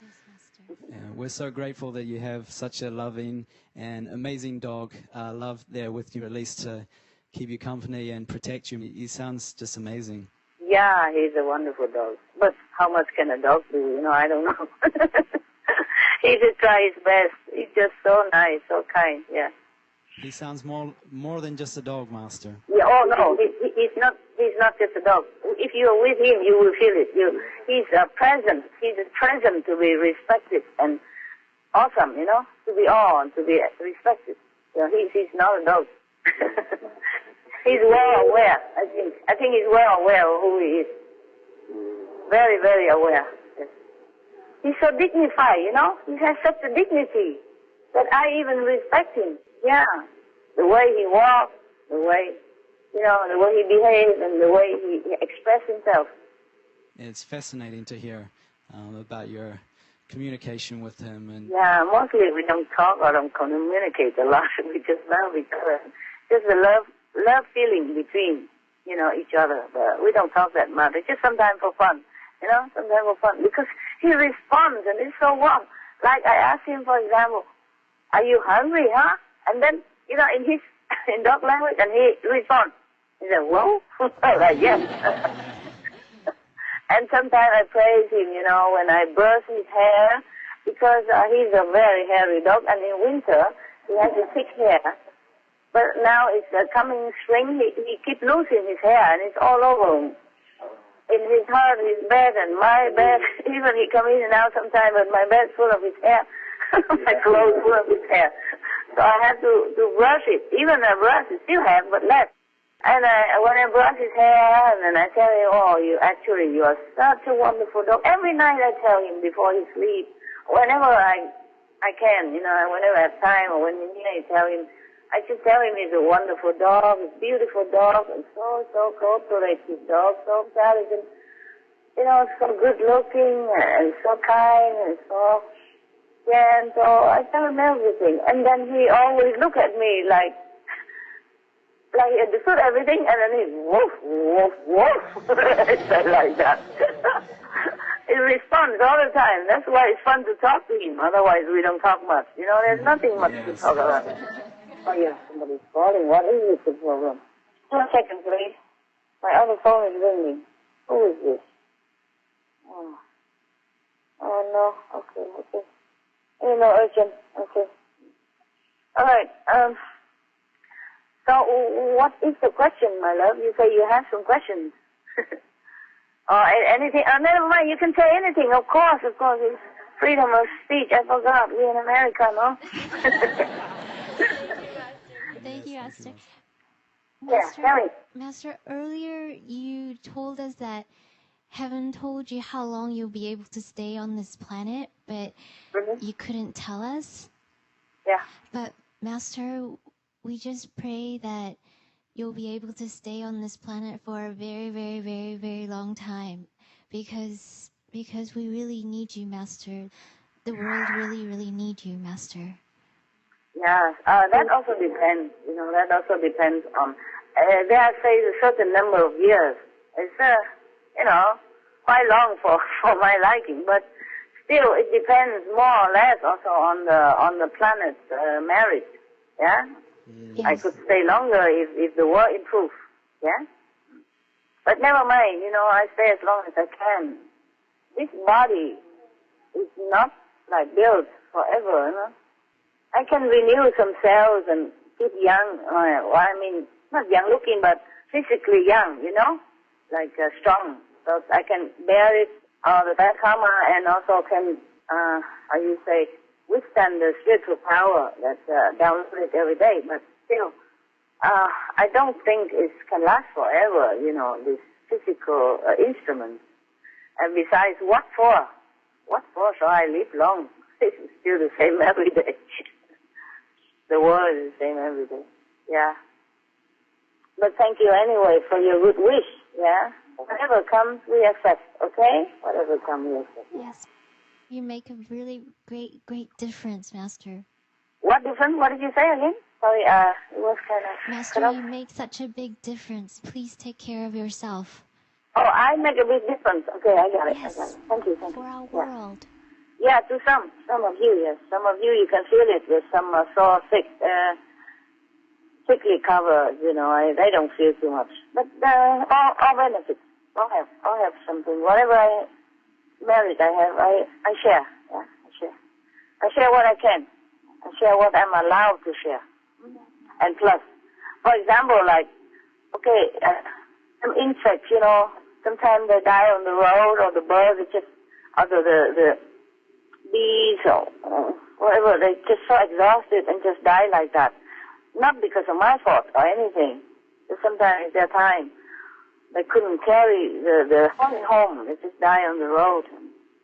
Yeah, we're so grateful that you have such a loving and amazing dog, love there with you, at least to keep you company and protect you. He sounds just amazing. Yeah, he's a wonderful dog. But how much can a dog do? I don't know. He just tries his best. He's just so nice, so kind, yeah. He sounds more than just a dog, Master. Yeah, no, he's not just a dog. If you're with him, you will feel it. He's a present. He's a present to be respected and awesome, to be awed, to be respected. He's not a dog. He's well aware, I think. I think he's well aware of who he is. Very, very aware. He's so dignified, He has such a dignity that I even respect him. Yeah. The way he walks, the way he behaves, and the way he expresses himself. It's fascinating to hear about your communication with him. And yeah, mostly we don't talk or don't communicate a lot. We just love each other. Just a love feeling between, each other. But we don't talk that much. It's just sometimes for fun. Sometimes for fun. Because he responds, and it's so warm. Like I asked him, for example, are you hungry, huh? And then, in dog language, and he responds. He said, whoa? Like, yes. And sometimes I praise him, when I brush his hair, because he's a very hairy dog, and in winter, he has a thick hair. But now it's coming spring, he keeps losing his hair, and it's all over him. In his heart, his bed, and my bed. Even he comes in and out sometimes, but my bed's full of his hair. My clothes full of his hair. So I have to brush it. Even I brush, I still have, but less. And when I brush his hair, and then I tell him, you are such a wonderful dog. Every night I tell him before he sleeps, whenever I can, whenever I have time, or when I tell him, I should tell him he's a wonderful dog, a beautiful dog, and so cooperative dog, so intelligent, you know, so good looking, and so kind, and so gentle. I tell him everything. And then he always look at me like he understood everything, and then he woof, woof, woof. It's like that. He responds all the time. That's why it's fun to talk to him. Otherwise, we don't talk much. You know, there's nothing much to talk about. Oh, yeah, somebody's calling. What is the problem? 1 second, please. My other phone is ringing. Who is this? Oh no. Okay. No, urgent. Okay. All right. So, what is the question, my love? You say you have some questions. Anything? Never mind. You can say anything. Of course. It's freedom of speech. I forgot. We're in America, no? Thank you, Master. Master, earlier you told us that heaven told you how long you'll be able to stay on this planet, but you couldn't tell us. Yeah. But Master, we just pray that you'll be able to stay on this planet for a very, very, very, very long time, because we really need you, Master. The world really, really needs you, Master. Yeah, that also depends. You know, that also depends on. They have said a certain number of years. It's you know, quite long for my liking, but still, it depends more or less also on the planet's merit. Yeah. Yes. I could stay longer if the world improves. Yeah. But never mind. You know, I stay as long as I can. This body is not like built forever. You know? I can renew some cells and keep young. I mean, not young looking, but physically young, you know, like strong. So I can bear it, the bad karma, and also can, how you say, withstand the spiritual power that's downloaded every day. But still, I don't think it can last forever, you know, this physical instrument. And besides, what for? What for shall I live long? It's still the same every day. The world is the same every day. Yeah. But thank you anyway for your good wish. Yeah. Whatever comes, we accept. Okay? Whatever comes, we accept. Yes. You make a really great difference, Master. What difference? What did you say again? Sorry, it was kind of... Master, you make such a big difference. Please take care of yourself. Oh, I make a big difference. Okay, I got it. Yes. I got it. Thank you. For our world. Yeah, to some of you, yes. Some of you can feel it with some sore, sickly covers, you know. They don't feel too much. But all benefits. All have something. Whatever merit I have, I share. Yeah, I share what I can. I share what I'm allowed to share. And plus, for example, like, okay, some insects, you know, sometimes they die on the road, or the birds, it's just, or the bees, or whatever, they're just so exhausted and just die like that. Not because of my fault or anything. Just sometimes it's their time. They couldn't carry the honey home. They just die on the road.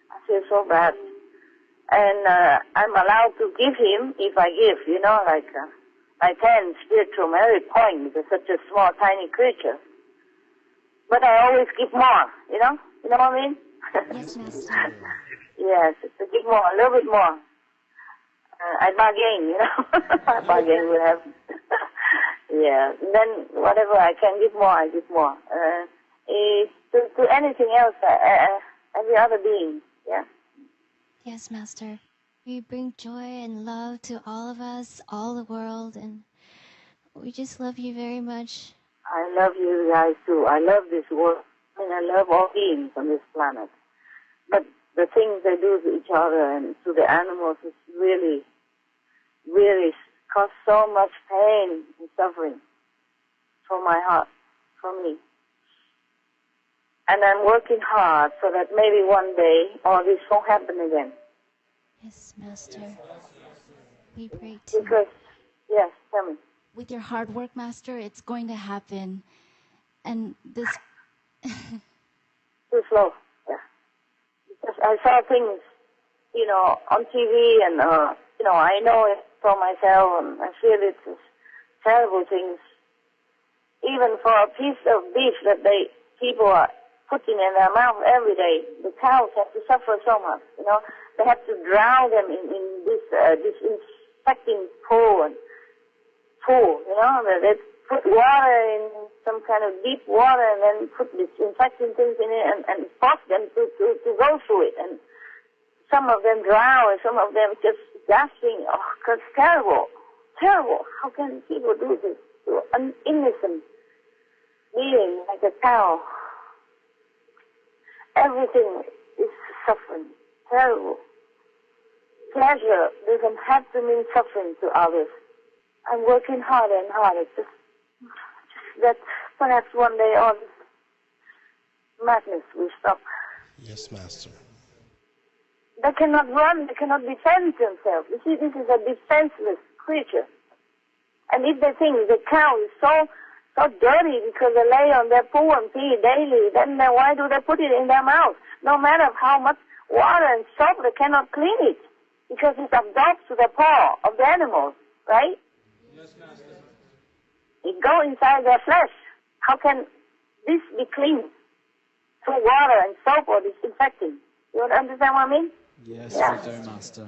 I feel so bad. And I'm allowed to give him, if I give, you know, like 10 spiritual merit points because such a small, tiny creature. But I always give more, you know? You know what I mean? Yes, Master. Yes, to give more, a little bit more. I bargain, you know? I bargain with him. Yeah. Then whatever I can give more, I give more. To anything else, every other being, yeah? Yes, Master. You bring joy and love to all of us, all the world, and we just love you very much. I love you guys too. I love this world. I mean, I love all beings on this planet. But the things they do to each other and to the animals is really, really cause so much pain and suffering for my heart, for me. And I'm working hard so that maybe one day all this won't happen again. Yes, Master. We pray too. Because, yes, tell me. With your hard work, Master, it's going to happen. And this... Too slow, yeah. Because I saw things, on TV and, I know it for myself and I feel it terrible things. Even for a piece of beef that people are putting in their mouth every day, the cows have to suffer so much. They have to drown them in this disinfecting pool. They put water in some kind of deep water and then put disinfecting things in it and force them to go through it. And some of them drown, and some of them just gasping. Oh, it's terrible. Terrible. How can people do this to an innocent being like a cow? Everything is suffering. Terrible. Pleasure doesn't have to mean suffering to others. I'm working harder and harder. Just that perhaps one day all this madness will stop. Yes, Master. They cannot run. They cannot defend themselves. You see, this is a defenseless creature. And if they think the cow is so dirty because they lay on their poo and pee daily, then why do they put it in their mouth? No matter how much water and soap, they cannot clean it because it absorbs to the paw of the animals, right? Yes, Master. It goes inside their flesh. How can this be cleaned through water and soap or disinfecting? You understand what I mean? Yes, Yeah. we do, Master.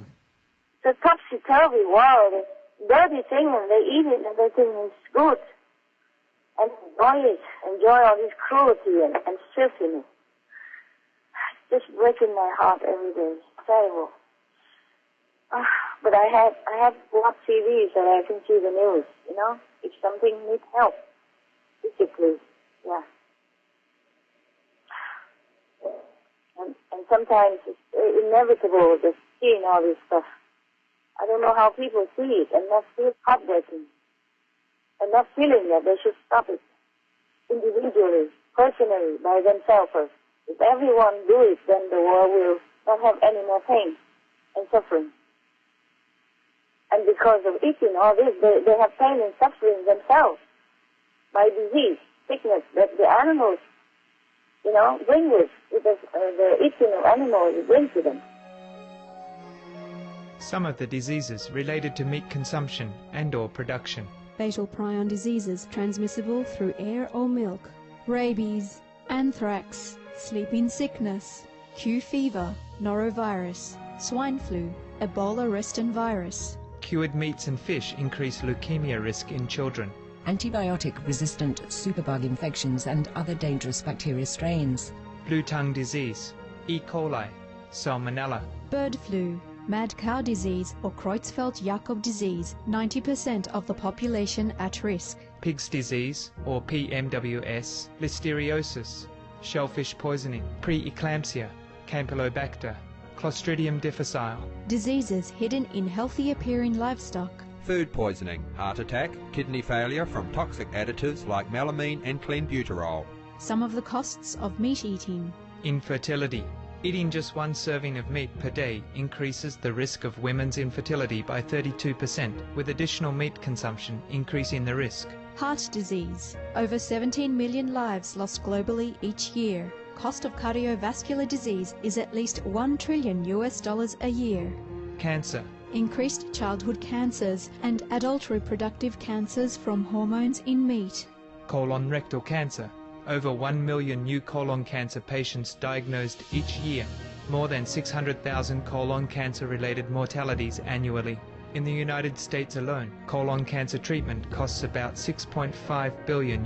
It's a topsy-turvy world. It's a dirty thing, and they eat it, and they think it's good. And enjoy all this cruelty and filthiness. It's just breaking my heart every day. It's terrible. But I have watched TVs so I can see the news, if something needs help, physically, yeah. And sometimes it's inevitable just seeing all this stuff. I don't know how people see it and not feel heartbreaking and not feeling that they should stop it individually, personally, by themselves first. If everyone do it, then the world will not have any more pain and suffering. And because of eating all this, they have pain and suffering themselves by disease, sickness that the animals, bring with the eating of animals brings to them. Some of the diseases related to meat consumption and/or production. Fatal prion diseases transmissible through air or milk. Rabies, anthrax, sleeping sickness, Q fever, norovirus, swine flu, Ebola reston virus. Cured meats and fish increase leukemia risk in children. Antibiotic-resistant superbug infections and other dangerous bacteria strains. Blue tongue disease, E. coli, salmonella. Bird flu, mad cow disease or Creutzfeldt-Jakob disease, 90% of the population at risk. Pig's disease, or PMWS, listeriosis, shellfish poisoning, preeclampsia, Campylobacter, Clostridium difficile. Diseases hidden in healthy-appearing livestock. Food poisoning, heart attack, kidney failure from toxic additives like melamine and clenbuterol. Some of the costs of meat eating. Infertility. Eating just one serving of meat per day increases the risk of women's infertility by 32%, with additional meat consumption increasing the risk. Heart disease. Over 17 million lives lost globally each year. Cost of cardiovascular disease is at least $1 trillion a year. Cancer. Increased childhood cancers and adult reproductive cancers from hormones in meat. Colon rectal cancer. Over 1 million new colon cancer patients diagnosed each year. More than 600,000 colon cancer-related mortalities annually. In the United States alone, colon cancer treatment costs about $6.5 billion.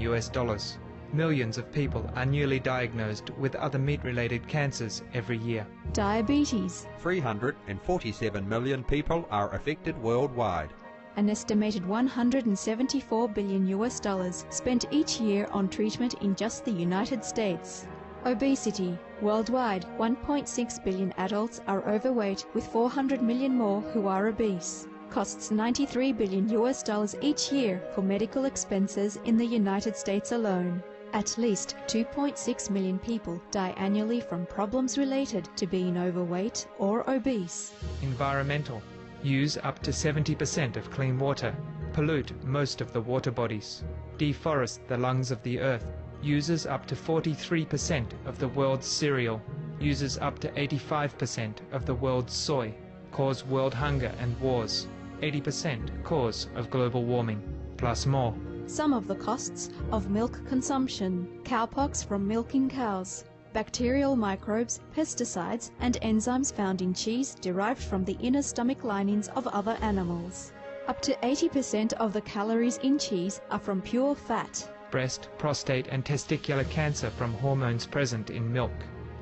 Millions of people are newly diagnosed with other meat-related cancers every year. Diabetes. 347 million people are affected worldwide. An estimated $174 billion spent each year on treatment in just the United States. Obesity. Worldwide, 1.6 billion adults are overweight, with 400 million more who are obese. Costs $93 billion each year for medical expenses in the United States alone. At least 2.6 million people die annually from problems related to being overweight or obese. Environmental. Use up to 70% of clean water. Pollute most of the water bodies. Deforest the lungs of the earth. Uses up to 43% of the world's cereal. Uses up to 85% of the world's soy. Cause world hunger and wars. 80% cause of global warming. plus more. Some of the costs of milk consumption: cowpox from milking cows, bacterial microbes, pesticides, and enzymes found in cheese derived from the inner stomach linings of other animals. Up to 80% of the calories in cheese are from pure fat. Breast, prostate and testicular cancer from hormones present in milk.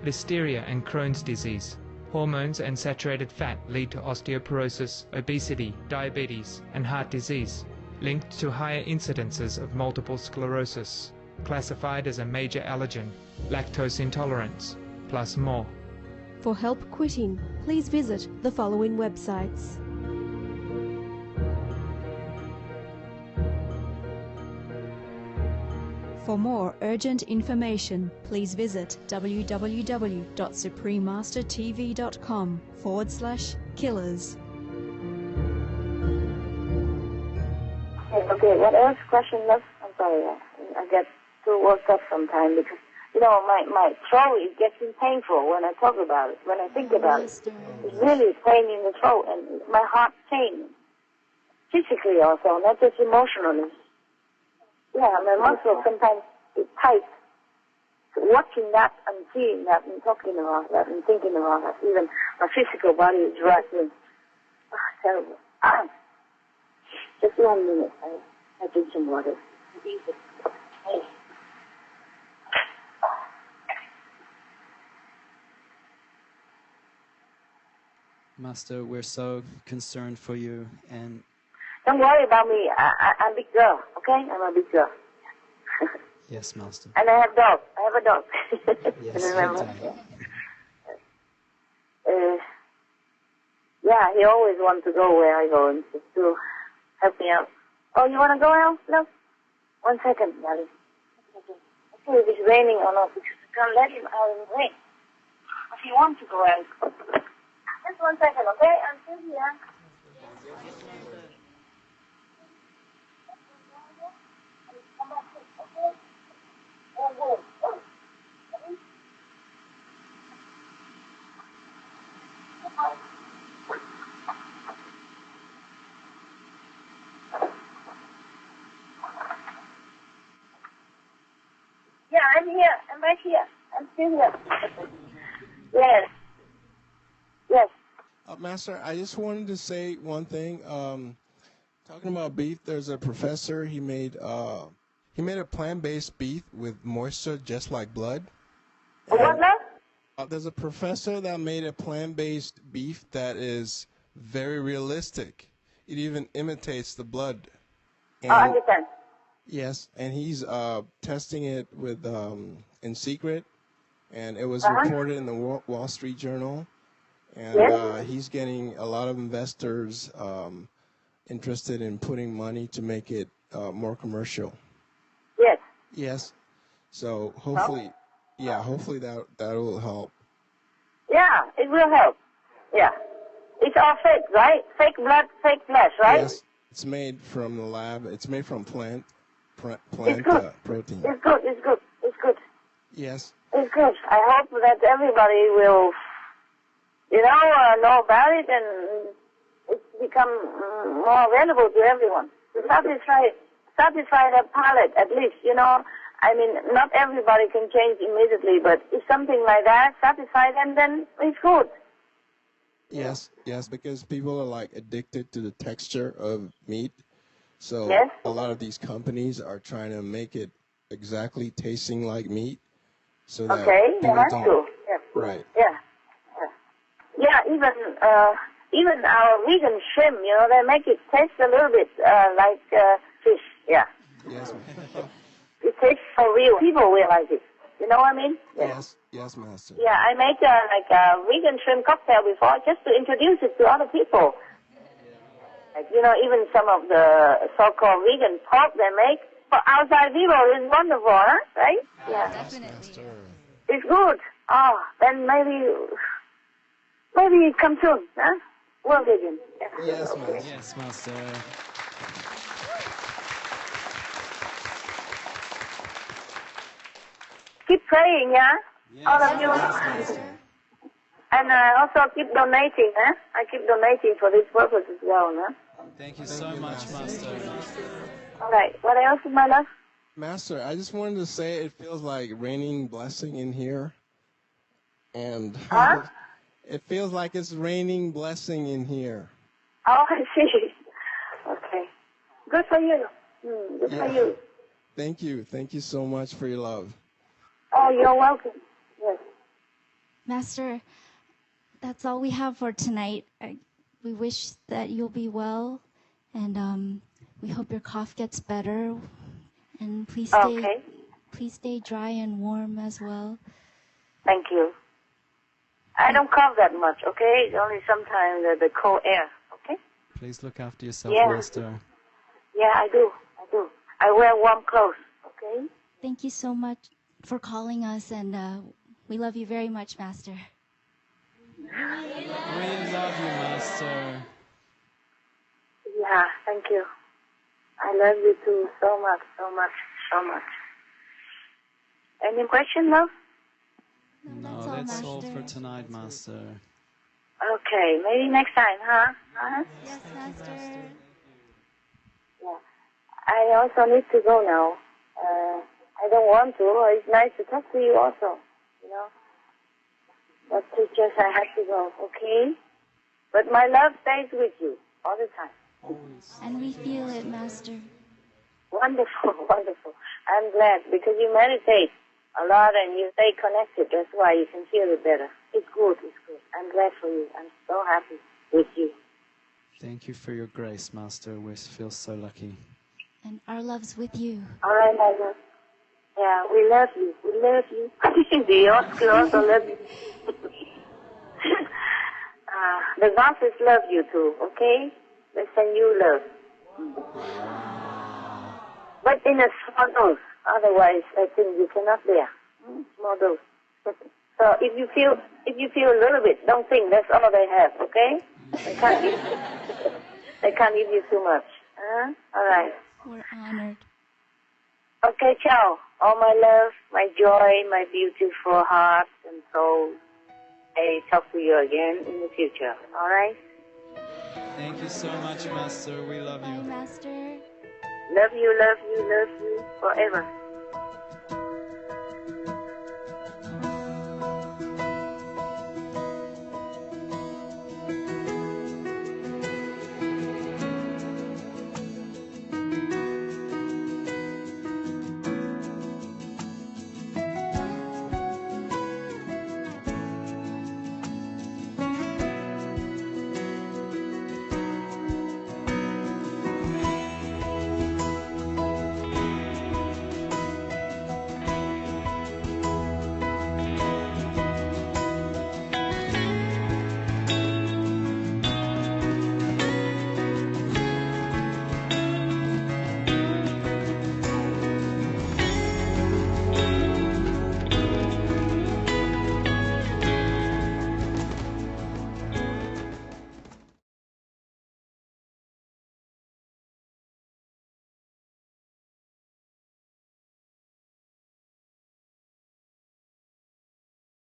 Listeria and Crohn's disease. Hormones and saturated fat lead to osteoporosis, obesity, diabetes and heart disease, linked to higher incidences of multiple sclerosis, classified as a major allergen, lactose intolerance, plus more. For help quitting, please visit the following websites. For more urgent information, please visit www.suprememastertv.com/killers. Okay, what else question left? I'm sorry, I get too worked up sometimes because, my throat is getting painful when I talk about it, when I think about it. It's really pain in the throat and my heart pain. Physically also, not just emotionally. Yeah, my muscles sometimes it's tight. So watching that and seeing that and talking about that and thinking about that, even my physical body is rattling. Terrible. Just 1 minute. I drink some water. Master, we're so concerned for you, and don't worry about me. I'm a big girl, okay? I'm a big girl. yes, Master. And I have dog. I have a dog. Yes, remember? Yeah, he always wants to go where I go and just to help me out. Oh, you want to go out? No. 1 second, darling. Okay, if it's raining or not, because I can't let him out in the rain. If he wants to go out. Just 1 second, okay? I'm still here. Yeah, I'm here. I'm right here. I'm still here. Yes. Yes. Master, I just wanted to say one thing. Talking about beef, there's a professor. He made a plant-based beef with moisture just like blood. What now? There's a professor that made a plant-based beef that is very realistic. It even imitates the blood. And, I understand. Yes, and he's testing it with in secret, and it was reported in the Wall Street Journal. And he's getting a lot of investors interested in putting money to make it more commercial. Yes. Yes. So hopefully, hopefully that will help. Yeah, it will help. Yeah. It's all fake, right? Fake blood, fake flesh, right? Yes. It's made from the lab. It's made from plant it's good. protein. It's good. It's good. It's good. Yes. It's good. I hope that everybody will, know about it and it's become more available to everyone. To satisfy the palate, at least, I mean, not everybody can change immediately, but if something like that satisfies them, then it's good. Yes, because people are like addicted to the texture of meat. So a lot of these companies are trying to make it exactly tasting like meat. So that people don't. Yeah. Right. Yeah. Yeah, even our vegan shrimp, they make it taste a little bit like fish. Yeah. Yes. It tastes so real. People realize it. You know what I mean? Yeah. Yes, Master. Yeah, I make a vegan shrimp cocktail before just to introduce it to other people. Like, even some of the so-called vegan pork they make for outside people is wonderful, huh? Right? Yeah. Definitely. It's good. Oh, then maybe come soon, huh? We're vegan. Yeah. Yes, Master. Yes, Master. Keep praying, yeah? Yes, all of you. Yes, and also keep donating, huh? I keep donating for this purpose as well, huh? Thank you so much, Master. All right. What else, my love? Master, I just wanted to say it feels like raining blessing in here. And it feels like it's raining blessing in here. Oh, I see. Okay. Good for you. Good for you. Thank you. Thank you so much for your love. Oh, you're welcome. Yes. Master, that's all we have for tonight. We wish that you'll be well, and we hope your cough gets better. And please stay dry and warm as well. Thank you. I don't cough that much, okay? It's only sometimes the cold air, okay? Please look after yourself, Master. Yeah, I do. I wear warm clothes, okay? Thank you so much for calling us, and we love you very much, Master. We love you, Master. Yeah, thank you. I love you too so much, so much, so much. Any question, love? No, that's all for tonight, Master. Okay, maybe next time, huh? Yes, Master. Yeah. I also need to go now. I don't want to. It's nice to talk to you also, you know. But it's just I have to go, okay? But my love stays with you all the time. And we feel it, Master. Wonderful, wonderful. I'm glad because you meditate a lot and you stay connected. That's why you can feel it better. It's good, it's good. I'm glad for you. I'm so happy with you. Thank you for your grace, Master. We feel so lucky. And our love's with you. All right, my love. Yeah, we love you. We love you. The Oscar also love you. The gossips love you too, okay? They send you love. But in a small dose. Otherwise, I think you cannot bear. Small dose. So if you feel a little bit, don't think that's all they have, okay? They can't give you too much. All right. We're honored. Okay, ciao. All my love, my joy, my beautiful heart and soul. I talk to you again in the future. All right? Thank you so much, Master. We love you. Bye, Master. Love you, love you, love you forever.